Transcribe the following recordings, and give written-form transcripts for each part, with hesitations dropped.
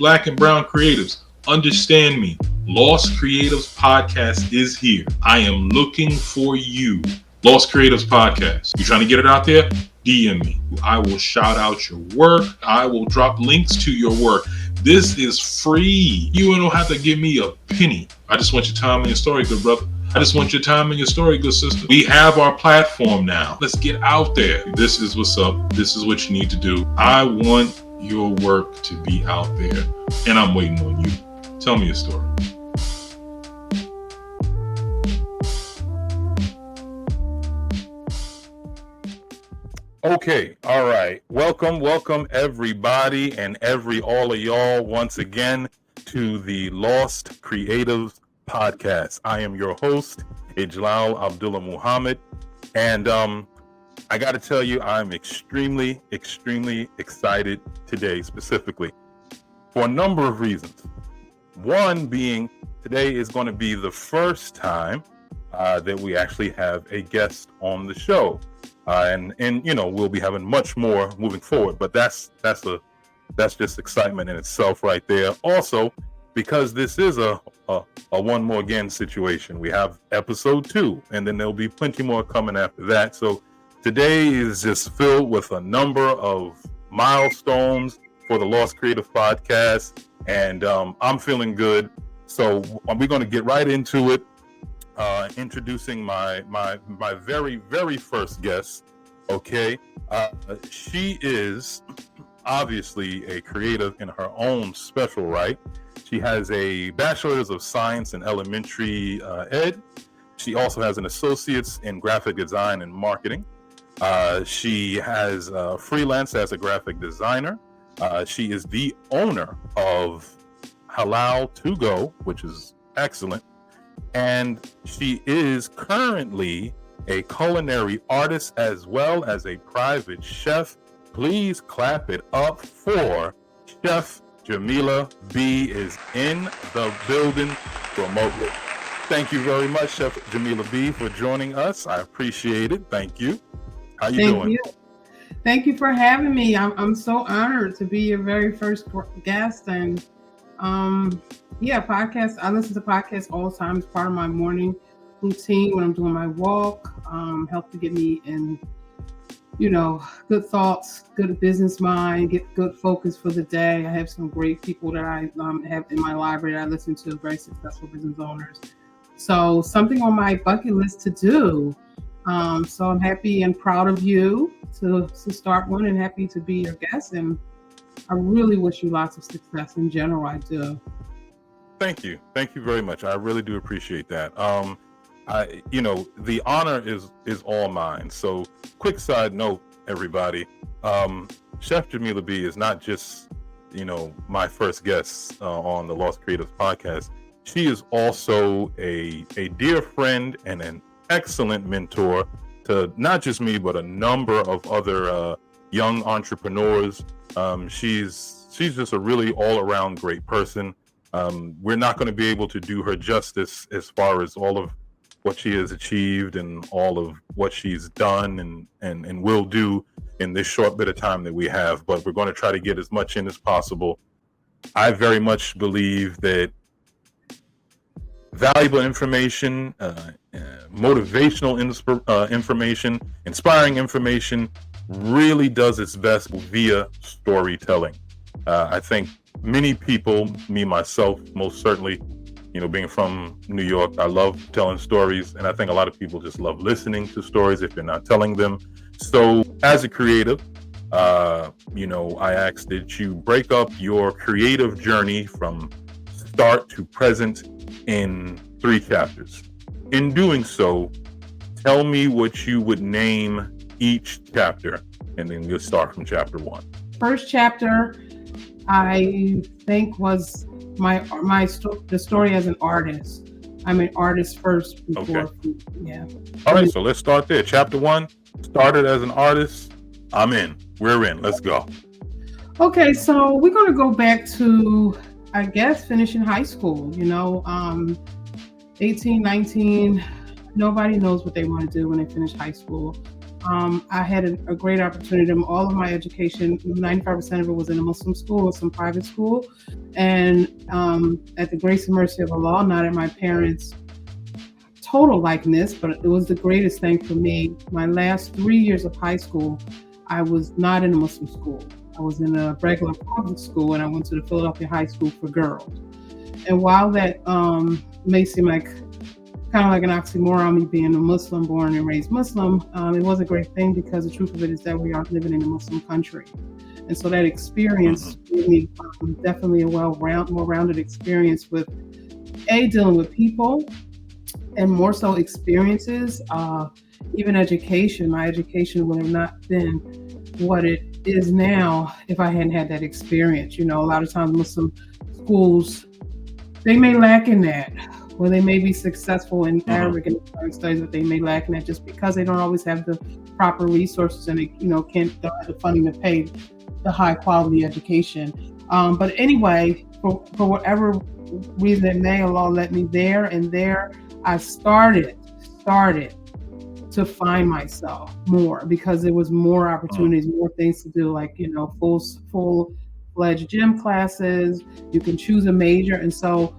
Black and brown creatives, understand me. Lost Creatives Podcast is here. I am looking for you. Lost Creatives Podcast. You trying to get it out there? DM me. I will shout out your work. I will drop links to your work. This is free. You don't have to give me a penny. I just want your time and your story, good brother. I just want your time and your story, good sister. We have our platform now. Let's get out there. This is what's up. This is what you need to do. I want your work to be out there, and I'm waiting on you. Tell me a story. Okay, all right. Welcome everybody and all of y'all once again to the L.O.S.T Creatives Podcast. I am your host, Ijlal Abdullah Muhammad, and I got to tell you, I'm extremely excited today, specifically for a number of reasons. One being, today is going to be the first time that we actually have a guest on the show. And you know, we'll be having much more moving forward, but that's just excitement in itself right there. Also, because this is a one more again situation, we have episode 2, and then there'll be plenty more coming after that. So today is just filled with a number of milestones for the L.O.S.T Creative Podcast, and I'm feeling good. So we're going to get right into it. Introducing my very first guest. Okay, she is obviously a creative in her own special right. She has a bachelor's of science in elementary ed. She also has an associate's in graphic design and marketing. She has freelance as a graphic designer. She is the owner of Halal To Go, which is excellent. And she is currently a culinary artist as well as a private chef. Please clap it up for Chef Jamela B is in the building remotely. Thank you very much, Chef Jamela B, for joining us. I appreciate it. Thank you. How you doing? Thank you for having me. I'm so honored to be your very first guest, and podcast. I listen to podcasts all the time. It's part of my morning routine when I'm doing my walk. Help to get me in, good thoughts, good business mind, get good focus for the day. I have some great people that I have in my library that I listen to, very successful business owners. So something on my bucket list to do. So I'm happy and proud of you to start one, and happy to be your guest. And I really wish you lots of success in general. I do. Thank you very much. I really do appreciate that. The honor is all mine. So, quick side note, everybody. Chef Jamela B is not just my first guest on the L.O.S.T Creatives Podcast. She is also a dear friend and an excellent mentor to not just me, but a number of other young entrepreneurs. She's just a really all-around great person. We're not going to be able to do her justice as far as all of what she has achieved and all of what she's done and will do in this short bit of time that we have, but we're going to try to get as much in as possible. I very much believe that valuable information, motivational information, inspiring information really does its best via storytelling. I think many people, me myself, most certainly, being from New York, I love telling stories, and I think a lot of people just love listening to stories if you're not telling them. So as a creative, I ask that you break up your creative journey from start to present in 3 chapters. In doing so, tell me what you would name each chapter, and then you'll start from chapter 1. First chapter, I think, was the story as an artist. I'm an artist first before. Okay. Yeah. All right, so let's start there. Chapter 1, started as an artist. I'm in. We're in. Let's go. Okay, so we're going to go back to, I guess, finishing high school. 18, 19, nobody knows what they want to do when they finish high school. I had a great opportunity. All of my education, 95% of it was in a Muslim school or some private school. And at the grace and mercy of Allah, not at my parents' total likeness, but it was the greatest thing for me. My last 3 years of high school, I was not in a Muslim school. I was in a regular public school, and I went to the Philadelphia High School for Girls. And while that may seem like kind of like an oxymoron, me being a Muslim, born and raised Muslim, it was a great thing because the truth of it is that we are living in a Muslim country. And so that experience gave me definitely a more rounded experience with dealing with people, and more so experiences, even education. My education would have not been what it is now if I hadn't had that experience. A lot of times Muslim schools, they may lack in that, or they may be successful in Arabic and Islamic studies, but they may lack in that just because they don't always have the proper resources and they, don't have the funding to pay the high quality education. But anyway, for whatever reason it may, Allah led me there, and there I started to find myself more because there was more opportunities, more things to do, like, full-fledged gym classes. You can choose a major. And so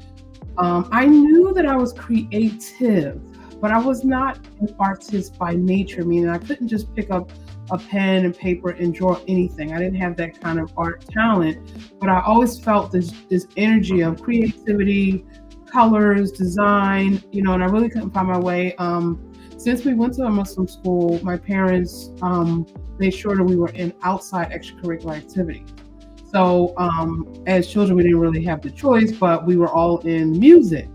I knew that I was creative, but I was not an artist by nature, meaning I couldn't just pick up a pen and paper and draw anything. I didn't have that kind of art talent, but I always felt this energy of creativity, colors, design, and I really couldn't find my way. Since we went to a Muslim school, my parents made sure that we were in outside extracurricular activities. So as children, we didn't really have the choice, but we were all in music.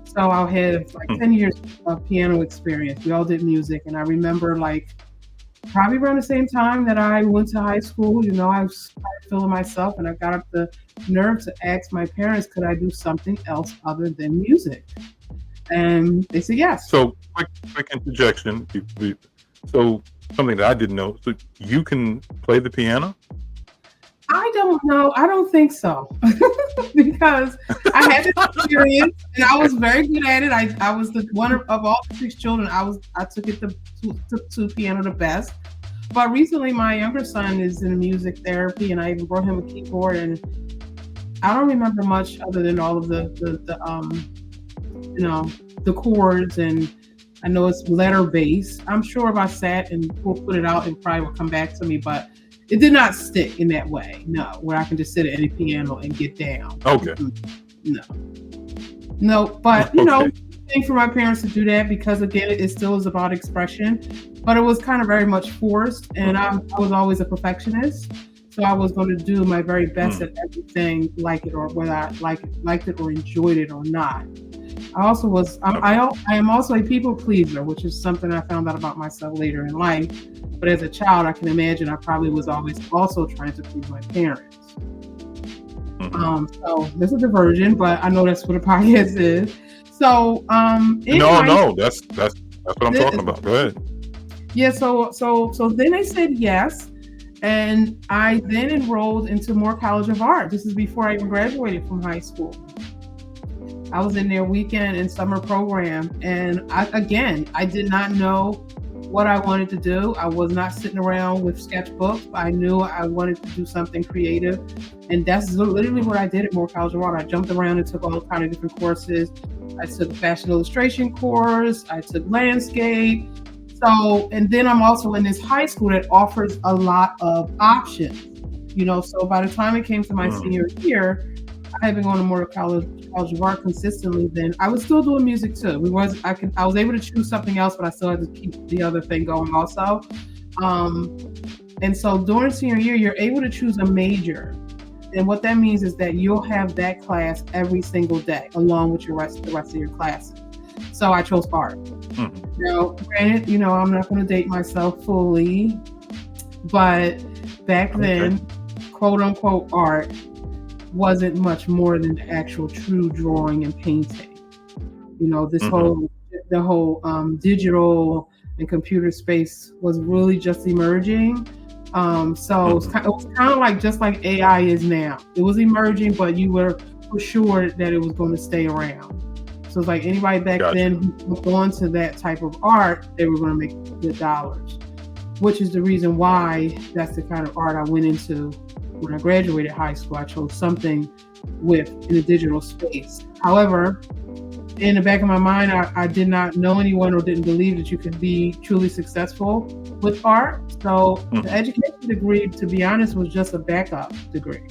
So I had like 10 years of piano experience. We all did music. And I remember probably around the same time that I went to high school, I was feeling myself, and I got up the nerve to ask my parents, could I do something else other than music? And they said yes. So quick interjection. So something that I didn't know. So you can play the piano? I don't know. I don't think so. Because I had this experience and I was very good at it. I was the one of all the 6 children. I took it to piano the best. But recently my younger son is in music therapy, and I even brought him a keyboard, and I don't remember much other than all of the chords, and I know it's letter based. I'm sure if I sat and put it out, it probably would come back to me, but it did not stick in that way. No, where I can just sit at any piano and get down. Okay. No, but thing for my parents to do that, because again, it still is about expression, but it was kind of very much forced, and I was always a perfectionist. So I was going to do my very best at everything, like it or whether I liked it or enjoyed it or not. I am also a people pleaser, which is something I found out about myself later in life. But as a child, I can imagine I probably was always also trying to please my parents. So this is a diversion, but I know that's what a podcast is. So anyway, no, that's what I'm talking about. Go ahead. Yeah, so then they said yes, and I then enrolled into Moore College of Art. This is before I even graduated from high school. I was in their weekend and summer program, and I did not know what I wanted to do. I was not sitting around with sketchbooks. I knew I wanted to do something creative, and that's literally what I did at Moore College of Art. I jumped around and took all kinds of different courses. I took a fashion illustration course. I took landscape. So, and then I'm also in this high school that offers a lot of options. So by the time it came to my senior year, I had been going to Moore College of Art consistently. Then I was still doing music too. I was able to choose something else, but I still had to keep the other thing going also. And so during senior year, you're able to choose a major. And what that means is that you'll have that class every single day, along with the rest of your classes. So I chose art. Now, granted, I'm not going to date myself fully, but back then, quote unquote, art wasn't much more than the actual true drawing and painting. The whole digital and computer space was really just emerging. So it was kind of like just like AI is now. It was emerging, but you were for sure that it was going to stay around. So it's like anybody back then who went on to that type of art, they were going to make good dollars, which is the reason why that's the kind of art I went into when I graduated high school. I chose something with in the digital space. However, in the back of my mind, I did not know anyone or didn't believe that you could be truly successful with art. So the education degree, to be honest, was just a backup degree.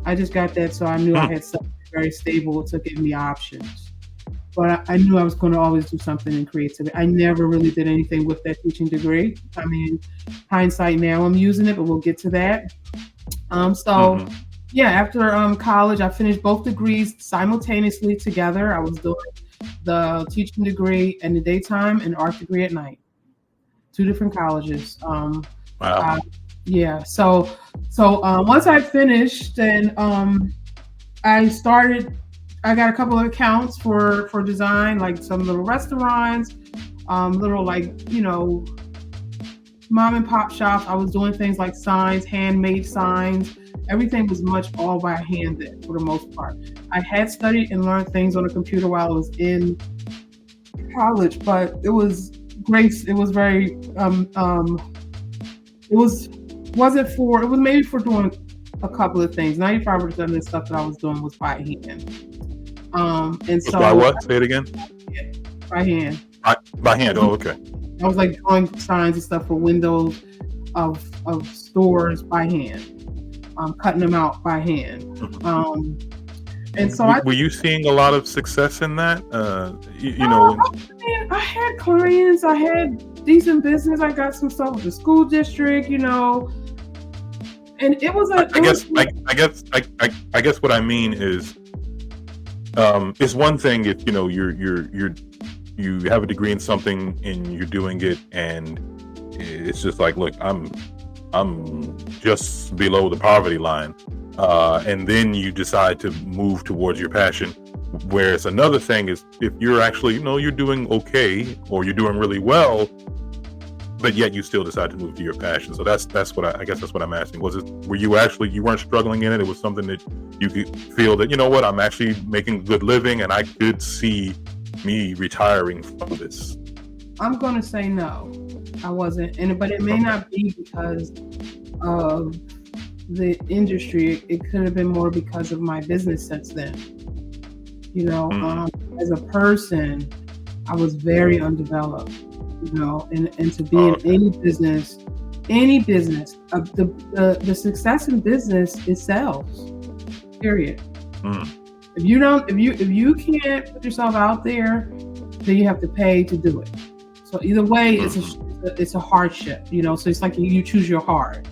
I just got that so I knew I had something very stable to give me options. But I knew I was going to always do something in creativity. I never really did anything with that teaching degree. I mean, hindsight now, I'm using it, but we'll get to that. Yeah, after college, I finished both degrees simultaneously together. I was doing the teaching degree in the daytime and art degree at night. 2 different colleges. Wow. Yeah. So once I finished, then I got a couple of accounts for design, like some little restaurants, little mom and pop shops. I was doing things like signs, handmade signs. Everything was much all by hand then, for the most part. I had studied and learned things on a computer while I was in college, but it was great. It was very, it was maybe for doing a couple of things. 95% of the stuff that I was doing was by hand. And so by what? Say it again. By hand. By hand. Oh, okay. I was like drawing signs and stuff for windows of stores by hand. Cutting them out by hand. And so were you seeing a lot of success in that? I had clients. I had decent business. I got some stuff with the school district, and it was I guess what I mean is, it's one thing if you have a degree in something and you're doing it, and it's just like, look, I'm just below the poverty line, and then you decide to move towards your passion. Whereas another thing is if you're actually, you're doing okay or you're doing really well, but yet you still decide to move to your passion. So that's what I guess that's what I'm asking. Were you weren't struggling in it? It was something that you could feel that, I'm actually making a good living and I could see me retiring from this. I'm going to say no. I wasn't, but it may not be because of the industry. It could have been more because of my business sense then. As a person, I was very undeveloped. And to be in any business, the success in business is sales. Period. If you can't put yourself out there, then you have to pay to do it. So either way, it's a hardship, so it's like you choose your hard.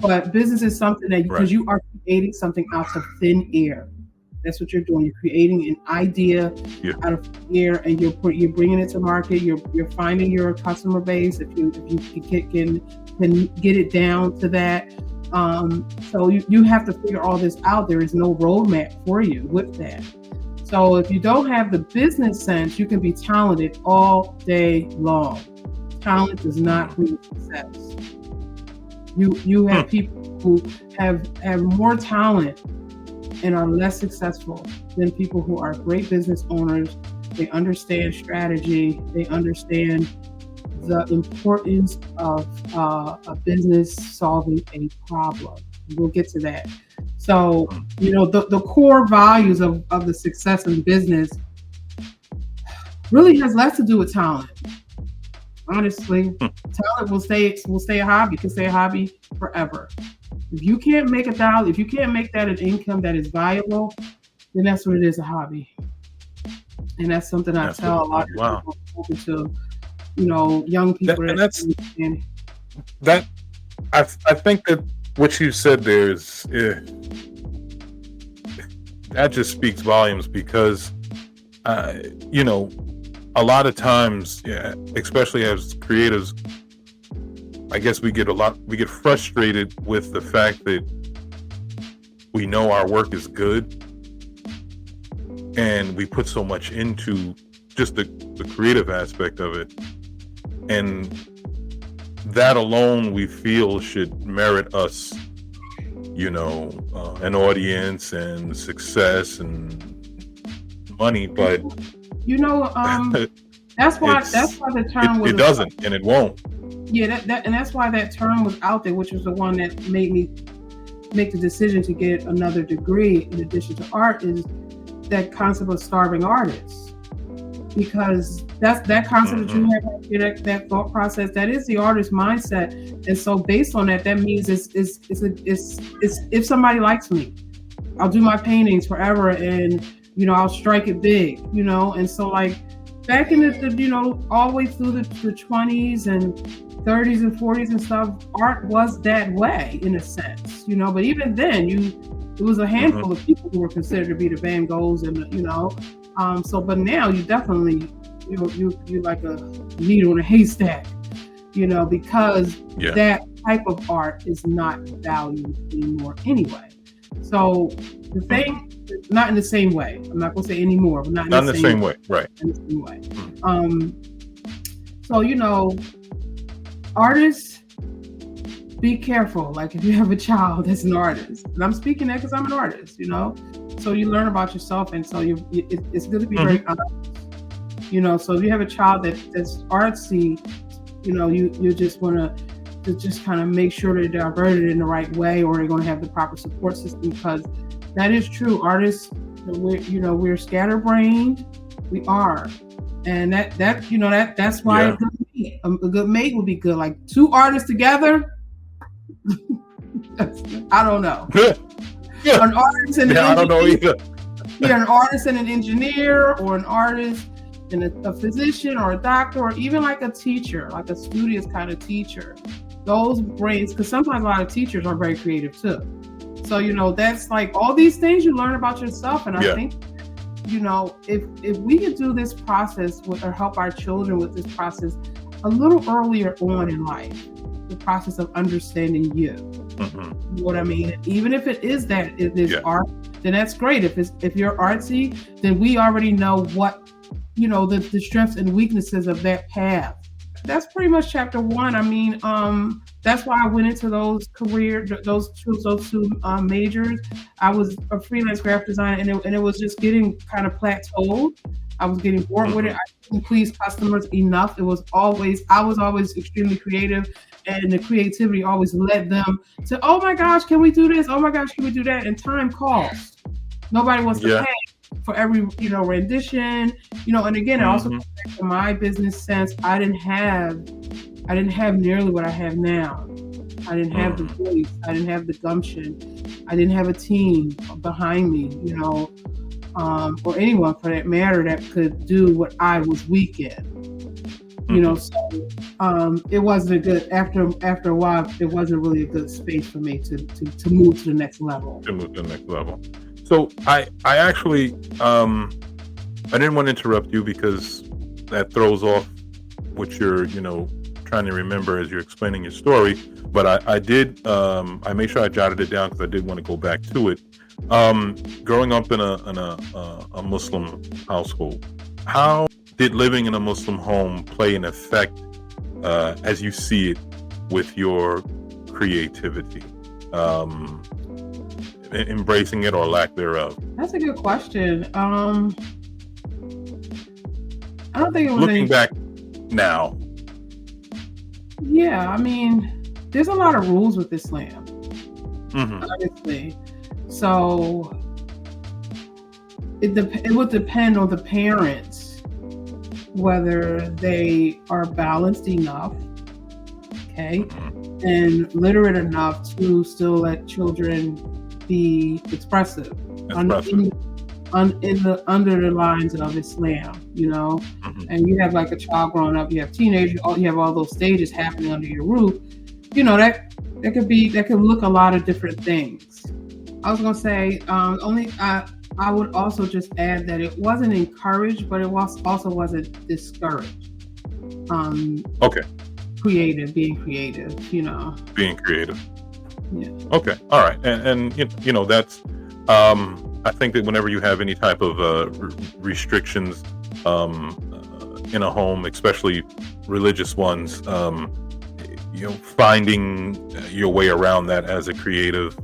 But business is something that, because you are creating something out of thin air. That's what you're doing. You're creating an idea out of thin air, and you're bringing it to market. You're finding your customer base if you can get it down to that. So you have to figure all this out. There is no roadmap for you with that. So if you don't have the business sense, you can be talented all day long. Talent does not bring success. You have people who have more talent and are less successful than people who are great business owners. They understand strategy. They understand the importance of a business solving a problem. We'll get to that. So, the core values of the success in business really has less to do with talent. Honestly, talent will stay a hobby. It can stay a hobby forever. If you can't make $1, if you can't make that an income that is valuable, then that's what it is, a hobby. And that's something I tell a lot of people talking to, young people. I think that what you said there is that just speaks volumes, because a lot of times, especially as creatives, I guess we get frustrated with the fact that we know our work is good and we put so much into just the creative aspect of it, and that alone we feel should merit us, an audience and success and money, but that's why the term it doesn't, and it won't. Yeah, and that's why that term was out there, which was the one that made me make the decision to get another degree in addition to art is that concept of starving artists, because that's that concept that you have, that thought process, that is the artist mindset. And so based on that means it's if somebody likes me, I'll do my paintings forever, and I'll strike it big, and so like back in the all the way through the 20s and 30s and 40s and stuff, art was that way in a sense, but even then it was a handful of people who were considered to be the Van Goghs and but now you definitely you're like a needle in a haystack, because that type of art is not valued anymore anyway. So the thing, not in the same way. I'm not gonna say anymore, but not in the same way. Right. In the same way. So artists, be careful. Like if you have a child that's an artist, and I'm speaking that because I'm an artist, so you learn about yourself, and so it's good to be very honest. So if you have a child that's artsy, you just want to just kind of make sure they're diverted in the right way, or they're going to have the proper support system, because that is true. Artists, we're scatterbrained. We are, and that's why a good mate would be good. Like two artists together, I don't know. Yeah. An artist and an engineer. I don't know either. An artist and an engineer, or an artist and a physician, or a doctor, or even like a teacher, like a studious kind of teacher. Those brains, because sometimes a lot of teachers are very creative too. So that's like all these things you learn about yourself, and I think if we could do this process or help our children with this process a little earlier on in life, the process of understanding you. You know what I mean? Even if it is art, then that's great. If you're artsy, then we already know what the strengths and weaknesses of that path. That's pretty much chapter 1. I mean, that's why I went into those two majors. I was a freelance graphic designer, and it was just getting kind of plateaued. I was getting bored with it. I couldn't please customers enough. I was always extremely creative, and the creativity always led them to, oh my gosh, can we do this? Oh my gosh, can we do that? And time calls. Nobody wants to pay for every rendition, and again, it also comes back to my business sense. I didn't have nearly what I have now. I didn't have the voice. I didn't have the gumption. I didn't have a team behind me, or anyone for that matter that could do what I was weak in. So it wasn't a good, after a while, it wasn't really a good space for me to move to the next level. So I actually, I didn't want to interrupt you, because that throws off what you're, trying to remember as you're explaining your story. But I did, I made sure I jotted it down because I did want to go back to it. Growing up in a Muslim household, how did living in a Muslim home play an effect as you see it with your creativity? Embracing it or lack thereof? That's a good question. I don't think it was looking back now. Yeah, I mean, there's a lot of rules with Islam, obviously. So it would depend on the parents whether they are balanced enough, okay, and literate enough to still let children be expressive. Under the lines of Islam, and you have like a child growing up, you have teenagers, you have all those stages happening under your roof. That could look a lot of different things. I was gonna say, I would also just add that it wasn't encouraged, but it also wasn't discouraged. Okay. Being creative, Being creative. Yeah. Okay. All right. And that's, I think that whenever you have any type of restrictions in a home, especially religious ones, finding your way around that as a creative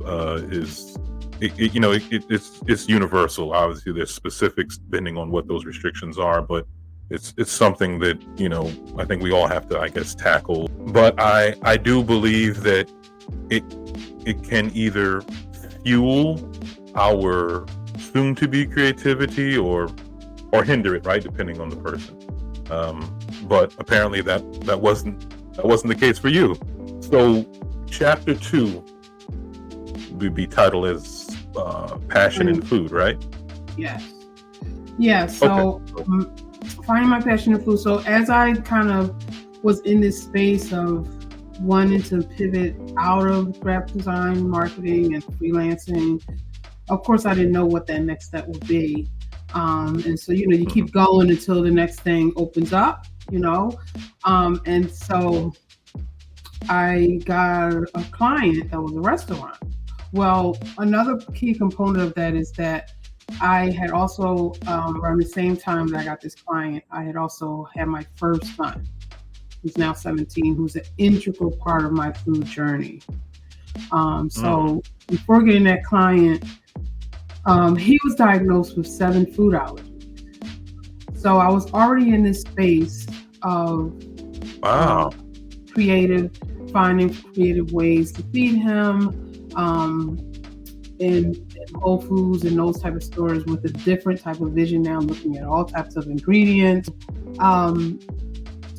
it's universal. Obviously, there's specifics depending on what those restrictions are, but it's something that I think we all have to, I guess, tackle. But I do believe that it can either fuel our soon-to-be creativity or hinder it, right? Depending on the person. But apparently that wasn't the case for you. So chapter 2 would be titled as Passion in Food, right? Yes. Yeah. So finding my passion in food. So as I kind of was in this space of wanting to pivot out of graphic design, marketing, and freelancing, of course, I didn't know what that next step would be. And so, you keep going until the next thing opens up, and so I got a client that was a restaurant. Well, another key component of that is that I had also, around the same time that I got this client, I had also had my first son, who's now 17, who's an integral part of my food journey. So before getting that client, he was diagnosed with 7 food allergies. So I was already in this space of finding creative ways to feed him, in Whole Foods and those type of stores with a different type of vision now, looking at all types of ingredients.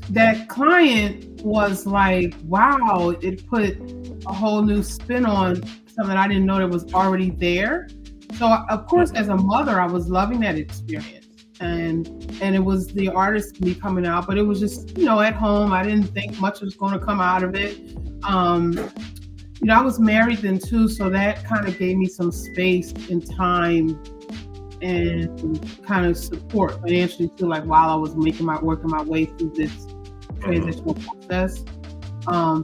That client was like, wow, it put a whole new spin on something I didn't know that was already there. So of course, as a mother, I was loving that experience, and it was the artist me coming out, but it was just, at home. I didn't think much was going to come out of it. I was married then too, so that kind of gave me some space and time and kind of support financially too, like while I was working my way through this transitional process. I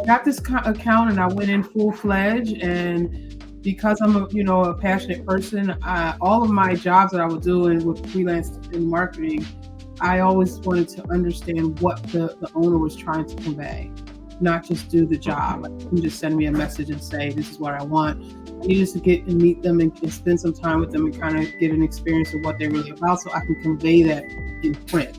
got this account and I went in full-fledged, and because I'm a passionate person, all of my jobs that I was doing with freelance and marketing, I always wanted to understand what the owner was trying to convey, not just do the job. Like, you can just send me a message and say, this is what I want. I needed to get and meet them and spend some time with them and kind of get an experience of what they're really about, so I can convey that in print.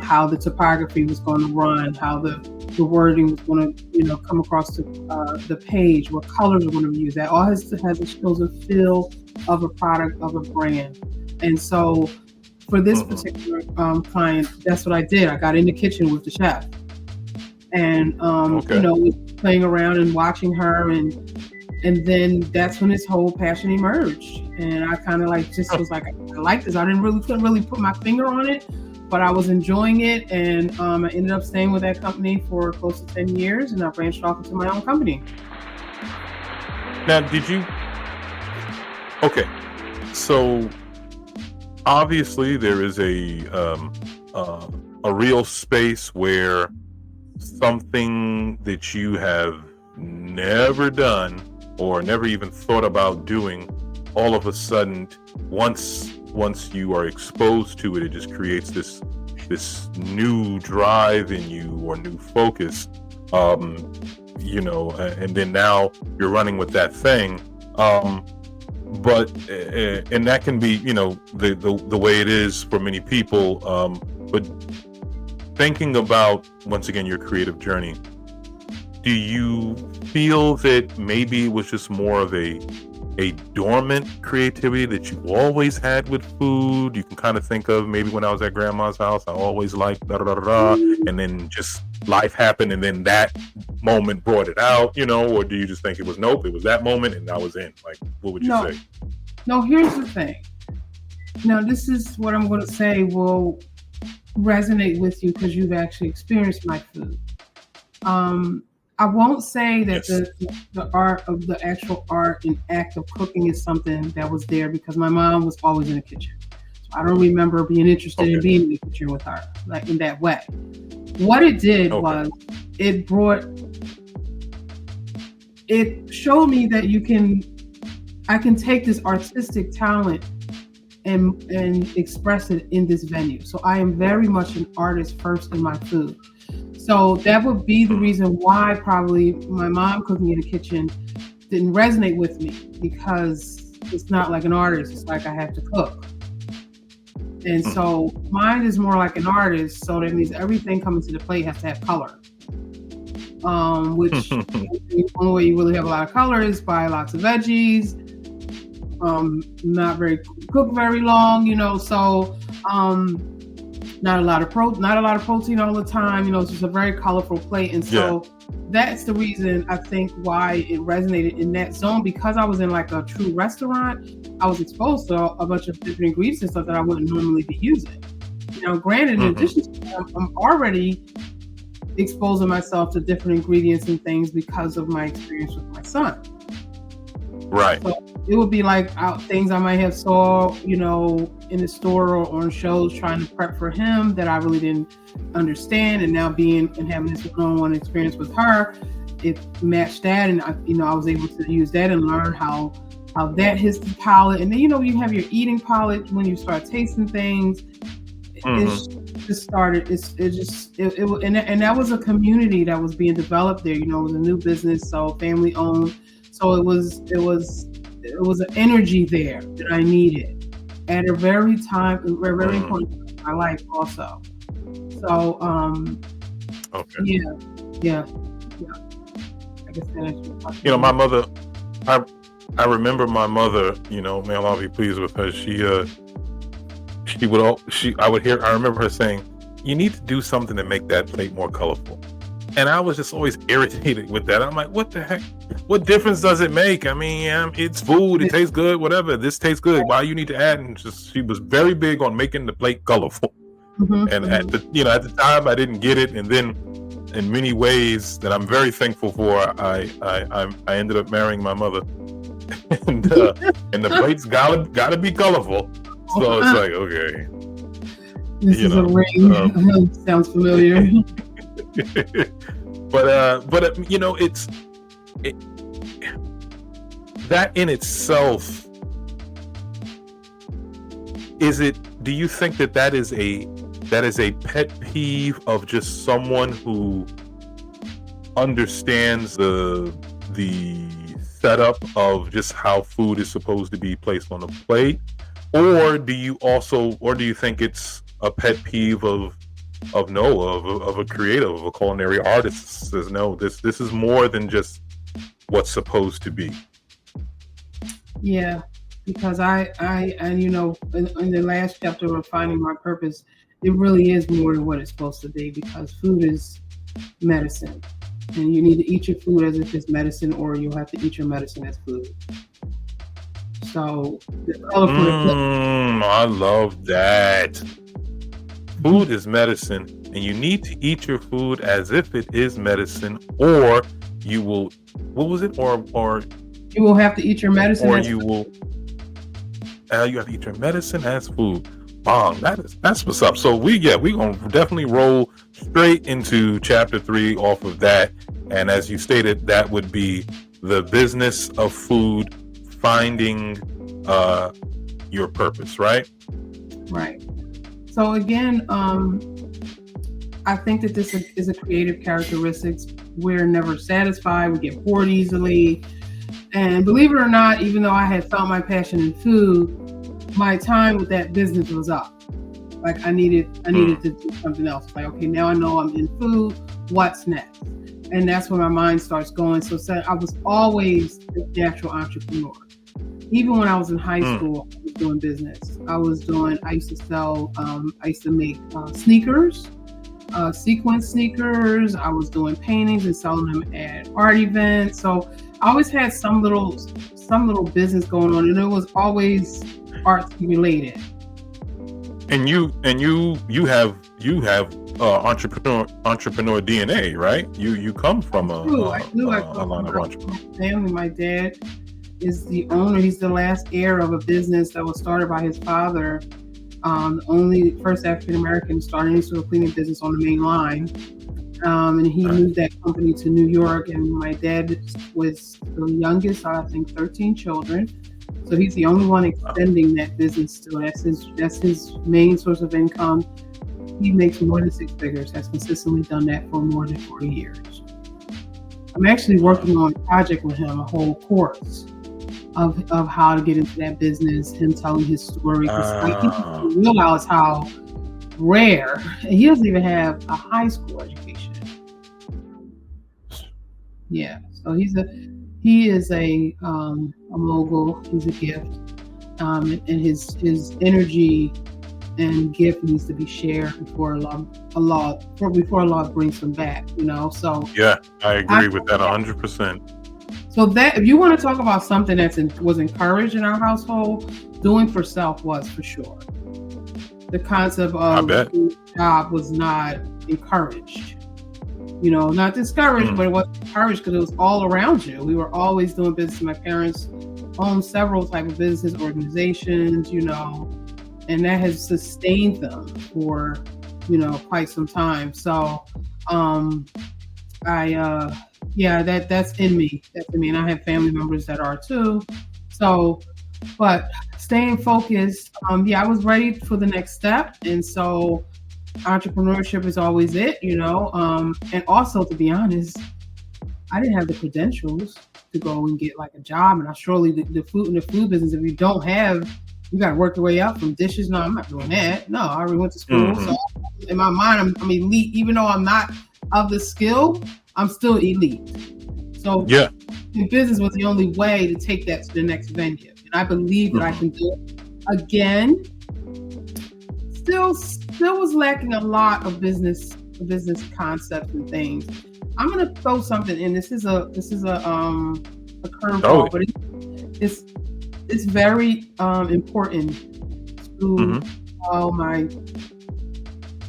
How the typography was going to run, how the wording was going to, come across the page, what colors are going to be used. That all shows a feel of a product, of a brand. And so for this particular client, that's what I did. I got in the kitchen with the chef, and was playing around and watching her, and then that's when this whole passion emerged. And I kind of was like, I like this. Couldn't really put my finger on it, but I was enjoying it, and I ended up staying with that company for close to 10 years, and I branched off into my own company. Now, so obviously there is a real space where something that you have never done or never even thought about doing, all of a sudden, once you are exposed to it, it just creates this new drive in you or new focus, and then now you're running with that thing. But and that can be, the way it is for many people. But thinking about, once again, your creative journey, do you feel that maybe it was just more of a dormant creativity that you always had with food? You can kind of think of, maybe when I was at grandma's house, I always liked and then just life happened, and then that moment brought it out, or do you just think it was that moment and I was in? Like, what would you say? No, here's the thing. Now, this is what I'm going to say will resonate with you because you've actually experienced my food. I won't say that the art of the actual art and act of cooking is something that was there, because my mom was always in the kitchen. So I don't remember being interested in being in the kitchen with her, like in that way. What it did was it showed me that I can take this artistic talent and express it in this venue. So I am very much an artist first in my food. So that would be the reason why probably my mom cooking in the kitchen didn't resonate with me, because it's not like an artist. It's like I have to cook. And so mine is more like an artist. So that means everything coming to the plate has to have color. which the only way you really have a lot of color is by lots of veggies. Not very cook very long, so not a lot of protein all the time, it's just a very colorful plate. And so that's the reason I think why it resonated in that zone, because I was in like a true restaurant. I was exposed to a bunch of different ingredients and stuff that I wouldn't normally be using. Granted, in addition to that, I'm already exposing myself to different ingredients and things because of my experience with my son. Right. So it would be like things I might have saw, in the store or on shows trying to prep for him that I really didn't understand. And now having this one-on-one experience with her, it matched that. And I was able to use that and learn how that hits the palate. And then, you have your eating palate when you start tasting things. It just started. And that was a community that was being developed there. It was a new business, so family owned. So it was an energy there that I needed at a very important time in my life also. So okay. Yeah. I guess that answers your question. My mother, I remember my mother, may Allah be pleased with her. I remember her saying, you need to do something to make that plate more colorful. And I was just always irritated with that. I'm like, what the heck? What difference does it make? I mean, it's food. It tastes good, whatever. This tastes good. Why you need to add? And she was very big on making the plate colorful. And at the time I didn't get it. And then in many ways that I'm very thankful for, I ended up marrying my mother. and the plates gotta be colorful. So it's like, okay. This is a ring. Sounds familiar. but it's that in itself. Do you think that is a pet peeve of just someone who understands the setup of just how food is supposed to be placed on a plate, or do you think it's a pet peeve of a creative, of a culinary artist says, no, this is more than just what's supposed to be? Yeah, because I in the last chapter of Finding My Purpose, it really is more than what it's supposed to be, because food is medicine, and you need to eat your food as if it's medicine, or you'll have to eat your medicine as food. So the colorful. I love that. Food is medicine, and you need to eat your food as if it is medicine, or you will. What was it? Or you will have to eat your medicine. Or you will. You have to eat your medicine as food. Bong. That's what's up. So we're gonna definitely roll straight into chapter 3 off of that. And as you stated, that would be the business of food, finding your purpose, right? Right. So again, I think that this is a creative characteristic. We're never satisfied. We get bored easily. And believe it or not, even though I had found my passion in food, my time with that business was up. Like I needed to do something else. Like, okay, now I know I'm in food. What's next? And that's where my mind starts going. So I was always a natural entrepreneur. Even when I was in high school, I was doing business. I used to make sneakers, sequin sneakers. I was doing paintings and selling them at art events. So I always had some little business going on, and it was always arts related. And you have entrepreneur DNA, right? You come from a line of entrepreneur family. My dad is the owner. He's the last heir of a business that was started by his father. Only first African American starting any sort of cleaning business on the main line. And he moved that company to New York. And my dad was the youngest, I think, 13 children. So he's the only one extending that business still. That's his main source of income. He makes more than 6 figures. Has consistently done that for more than 40 years. I'm actually working on a project with him, a whole course of how to get into that business, him telling his story. Because he realize how rare, and he doesn't even have a high school education. Yeah. So he is a mogul. He's a gift. And his energy and gift needs to be shared before before Allah brings him back. So Yeah, I agree with that 100%. So that if you want to talk about something was encouraged in our household, doing for self was for sure. The concept of job was not encouraged. Not discouraged, but it was encouraged because it was all around you. We were always doing business. My parents owned several type of business organizations, and that has sustained them for, quite some time. So, that's in me. That's in me, and I have family members that are too. So, but staying focused. I was ready for the next step, and so entrepreneurship is always it, and also, to be honest, I didn't have the credentials to go and get like a job, and I surely the food business, if you don't have, you got to work your way up from dishes. No, I'm not doing that. No, I already went to school, so in my mind, I'm elite. Even though I'm not of the skill, I'm still elite. So in business was the only way to take that to the next venue, and I believe that I can do it again. Still was lacking a lot of business concepts and things. I'm gonna throw something in. This is a curveball, but it's very important to how my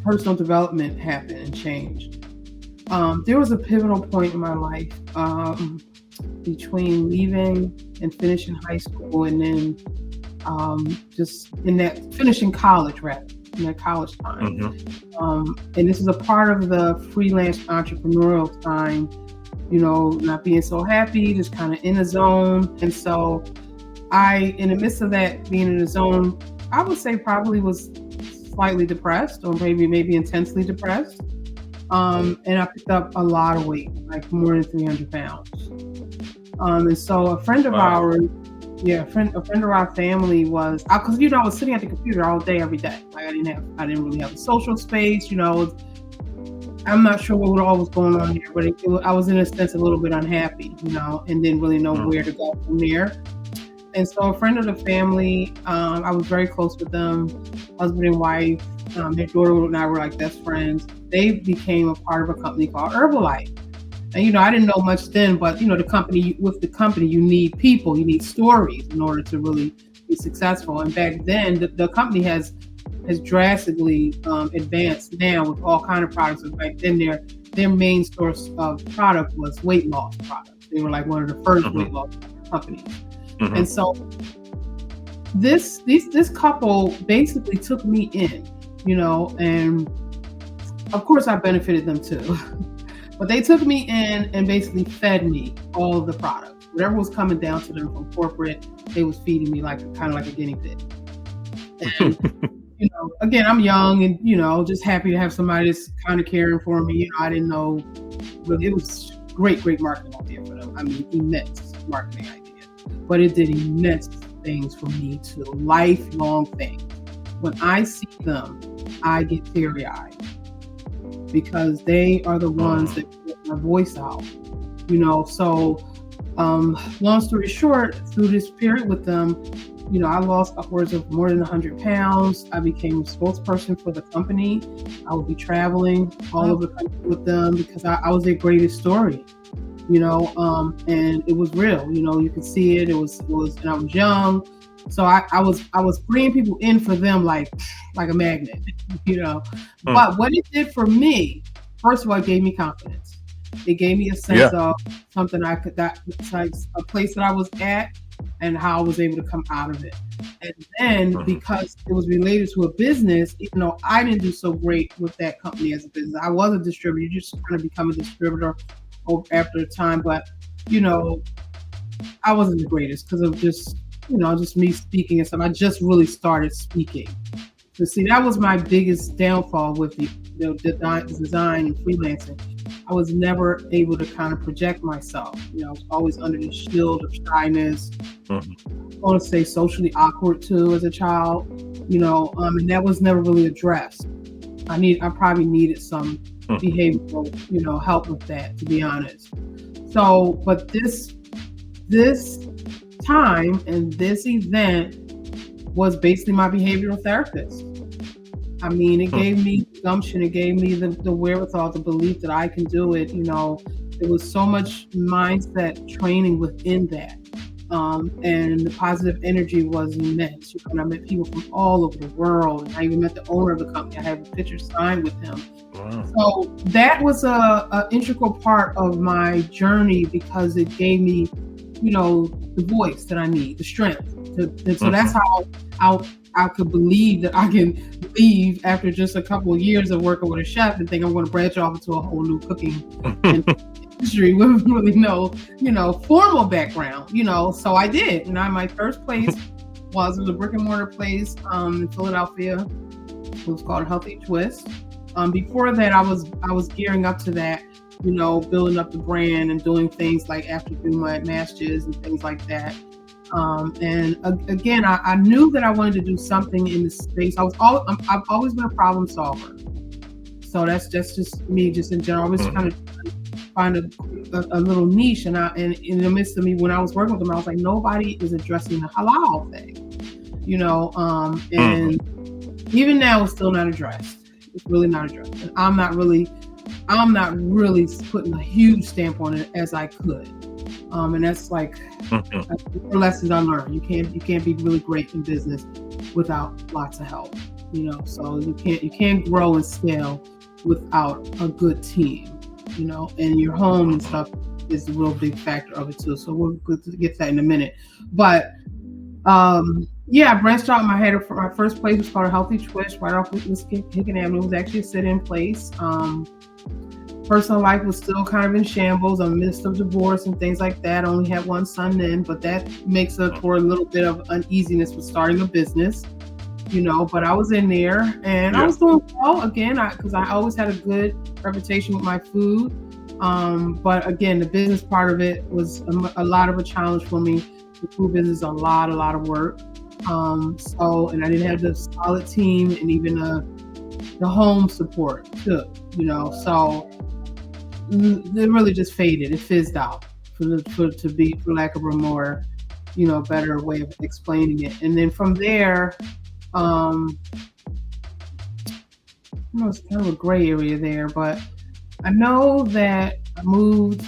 personal development happened and changed. There was a pivotal point in my life between leaving and finishing high school, and then just in that finishing college, rather. In that college time. And this is a part of the freelance entrepreneurial time, not being so happy, just kind of in a zone. And so in the midst of that, being in a zone, I would say probably was slightly depressed, or maybe intensely depressed. And I picked up a lot of weight, like more than 300 pounds. And so a friend of ours, a friend of our family was, because I was sitting at the computer all day, every day. Like I didn't really have a social space. I'm not sure what all was going on here, but I was in a sense a little bit unhappy, and didn't really know where to go from there. And so a friend of the family, I was very close with them, husband and wife. Their daughter and I were like best friends. They became a part of a company called Herbalife. And, I didn't know much then, but, the company, you need people, you need stories in order to really be successful. And back then, the company has drastically advanced now with all kind of products. And back then, their main source of product was weight loss products. They were like one of the first weight loss companies. And so this couple basically took me in, and of course I benefited them too. But they took me in and basically fed me all of the products. Whatever was coming down to them from corporate, they was feeding me kind of like a guinea pig. And, again, I'm young and, just happy to have somebody that's kind of caring for me. I didn't know, but it was great marketing idea for them. I mean, immense marketing idea. But it did immense things for me too, lifelong things. When I see them, I get teary-eyed. Because they are the ones that get my voice out, So, long story short, through this period with them, I lost upwards of more than 100 pounds. I became a spokesperson for the company. I would be traveling all over the country with them because I was their greatest story, and it was real. You could see it. It was, and I was young. So I was bringing people in for them like a magnet, But what it did for me, first of all, it gave me confidence. It gave me a sense of something it's like a place that I was at and how I was able to come out of it. And then because it was related to a business, even though I didn't do so great with that company as a business, I was a distributor. You just kind of become a distributor after a time, but I wasn't the greatest because of just me speaking and stuff. I just really started speaking. So see, that was my biggest downfall with the design and freelancing. I was never able to kind of project myself. I was always under the shield of shyness. I want to say socially awkward too as a child, and that was never really addressed. I probably needed some behavioral, help with that, to be honest. So, but this time and this event was basically my behavioral therapist. I mean, it gave me gumption. It gave me the wherewithal, the belief that I can do it. You know, there was so much mindset training within that. And the positive energy was immense. You know, I met people from all over the world. And I even met the owner of the company. I have a picture signed with him. Wow. So that was a integral part of my journey because it gave me, you know, the voice that I need, the strength. So that's how I could believe that I can leave after just a couple of years of working with a chef and think I'm going to branch off into a whole new cooking industry with really no, you know, formal background, you know. So I did. And my first place was a brick and mortar place in Philadelphia. It was called Healthy Twist. Before that, I was gearing up to that, you know, building up the brand and doing things like afternoon masters and things like that. And again, I knew that I wanted to do something in this space. I've always been a problem solver. So that's just me, just in general. I was kind of find a little niche, and in the midst of me, when I was working with them, I was like, nobody is addressing the halal thing, you know. And even now, it's still not addressed. It's really not addressed, and I'm not really putting a huge stamp on it as I could. And that's like lessons I learned. You can't be really great in business without lots of help, you know. So you can't grow and scale without a good team, you know. And your home and stuff is a real big factor of it too. So we'll get to that in a minute. But I branched out. My first place was called a Healthy Twist right off of Hicken Avenue. It was actually a sit-in place. Personal life was still kind of in shambles. I'm in the midst of divorce and things like that. I only had one son then, but that makes up for a little bit of uneasiness with starting a business, you know. But I was in there and I was doing well again because I always had a good reputation with my food. But again, the business part of it was a lot of a challenge for me. The food business is a lot of work. And I didn't have the solid team and even the home support too, you know. So it really just faded. It fizzed out, for lack of a more, you know, better way of explaining it. And then from there, you know, it's kind of a gray area there, but I know that I moved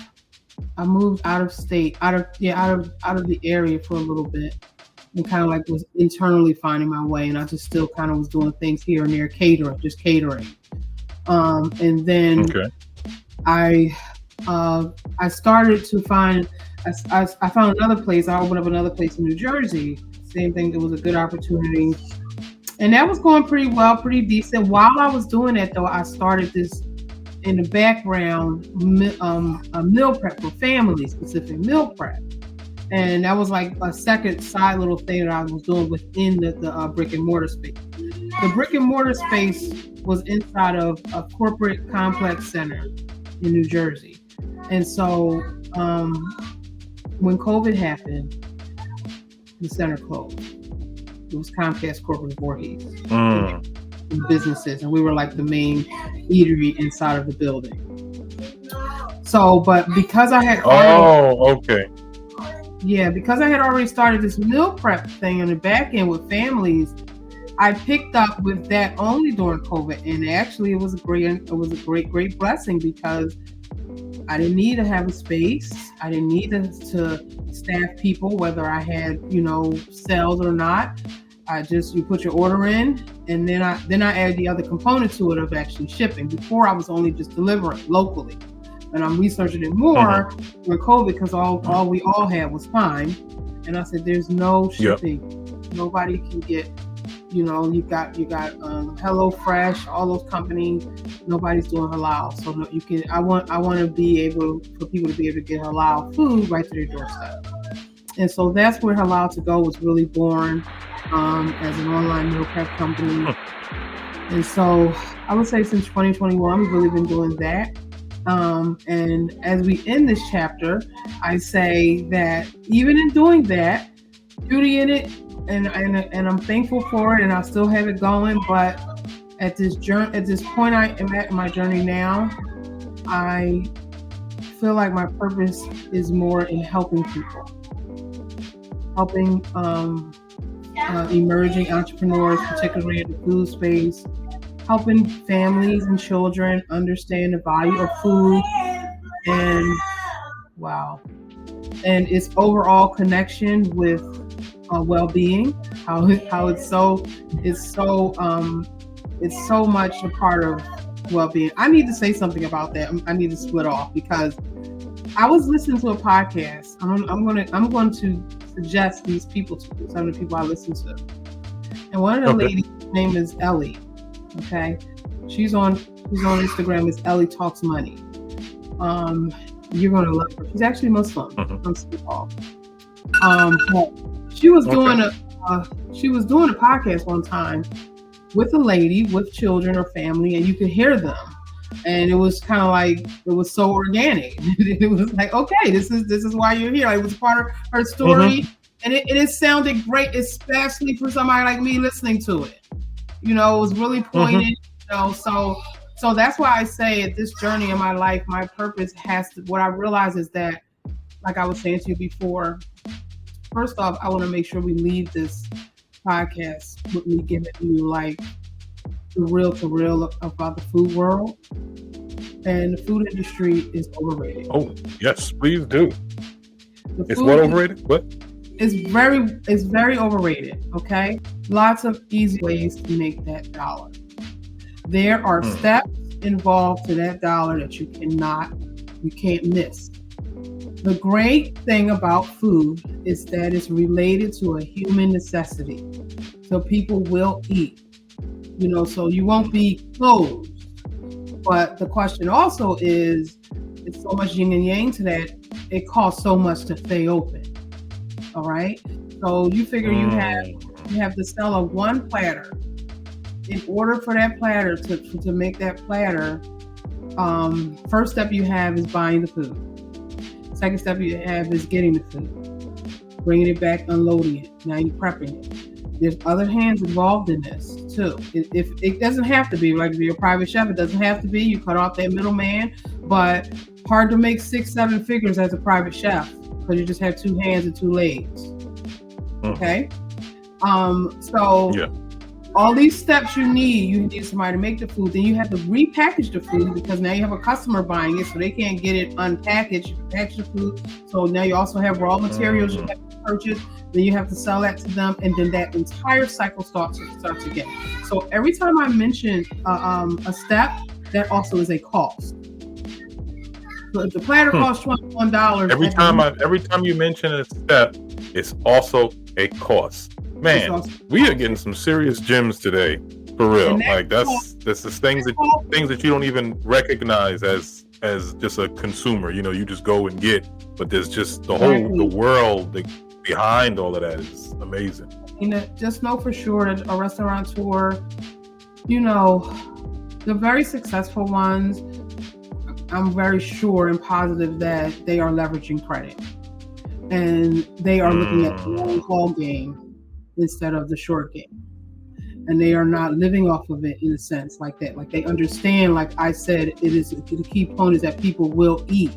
out of state, out of the area for a little bit, and kind of like was internally finding my way. And I just still kind of was doing things here and there, catering. And then I started to find, I found another place. I opened up another place in New Jersey. Same thing. It was a good opportunity. And that was going pretty well, pretty decent. While I was doing that though, I started this in the background, a meal prep for families, specific meal prep. And that was like a second side little thing that I was doing within the brick and mortar space. The brick and mortar space was inside of a corporate complex center in New Jersey. And so when COVID happened, the center closed. It was Comcast Corporate Voorhees businesses, and we were like the main eatery inside of the building. So, but because I had because I had already started this meal prep thing on the back end with families, I picked up with that only during COVID, and actually it was a great blessing because I didn't need to have a space. I didn't need to staff people, whether I had, you know, sales or not. You put your order in, and then I add the other component to it of actually shipping. Before I was only just delivering locally, and I'm researching it more with COVID because all we all had was time. And I said, there's no shipping. Nobody can get, you know, you got HelloFresh, all those companies. Nobody's doing halal, so you can. I want to be able for people to be able to get halal food right to their doorstep. And so that's where Halal to Go was really born as an online meal prep company. And so I would say since 2021, we've really been doing that. And as we end this chapter, I say that even in doing that, beauty in it, and I'm thankful for it, and I still have it going. But at this point I am at in my journey now, I feel like my purpose is more in helping people, helping emerging entrepreneurs, particularly in the food space, helping families and children understand the value of food and and its overall connection with well-being. How it's so much a part of well-being. I need to say something about that. I need to split off because I was listening to a podcast. I'm going to suggest these people to you, some of the people I listen to. And one of the ladies' name is Ellie. Okay, she's on Instagram. It's Ellie Talks Money. You're gonna love her. She's actually Muslim. From Senegal. But she was doing a podcast one time with a lady with children or family, and you could hear them. And it was kind of like, it was so organic. It was like, okay, this is why you're here. Like, it was part of her story, and it sounded great, especially for somebody like me listening to it. You know, it was really pointed. You know, so that's why I say at this journey in my life, my purpose has to. What I realize is that, like I was saying to you before, first off, I want to make sure we leave this podcast with me giving you like the real to real about the food world. And the food industry is overrated. Oh, yes, please do. It's what overrated? What? It's very overrated, okay? Lots of easy ways to make that dollar. There are steps involved to that dollar that you can't miss. The great thing about food is that it's related to a human necessity. So people will eat, you know, so you won't be closed. But the question also is, it's so much yin and yang to that, it costs so much to stay open. All right. So you figure you have to sell a one platter. In order for that platter to make that platter, first step you have is buying the food. Second step you have is getting the food, bringing it back, unloading it. Now you're prepping it. There's other hands involved in this too. If it doesn't have to be, like if you're a private chef, it doesn't have to be. You cut off that middleman, but hard to make 6-7 figures as a private chef because you just have 2 hands and 2 legs. Okay. All these steps you need somebody to make the food. Then you have to repackage the food because now you have a customer buying it, so they can't get it unpackaged. You package the food, so now you also have raw materials you have to purchase. Then you have to sell that to them, and then that entire cycle starts again. So every time I mention a step, that also is a cost. So if the platter costs $21, every time you mention a step, it's also a cost. Man, we are getting some serious gems today, for real. Like that's things that you don't even recognize as just a consumer. You know, you just go and get, but there's just the world behind all of that is amazing. You know, just know for sure that a restaurateur, you know, the very successful ones, I'm very sure and positive that they are leveraging credit, and they are looking at the long haul game instead of the short game, and they are not living off of it in a sense like that. Like they understand, like I said, it is the key point is that people will eat.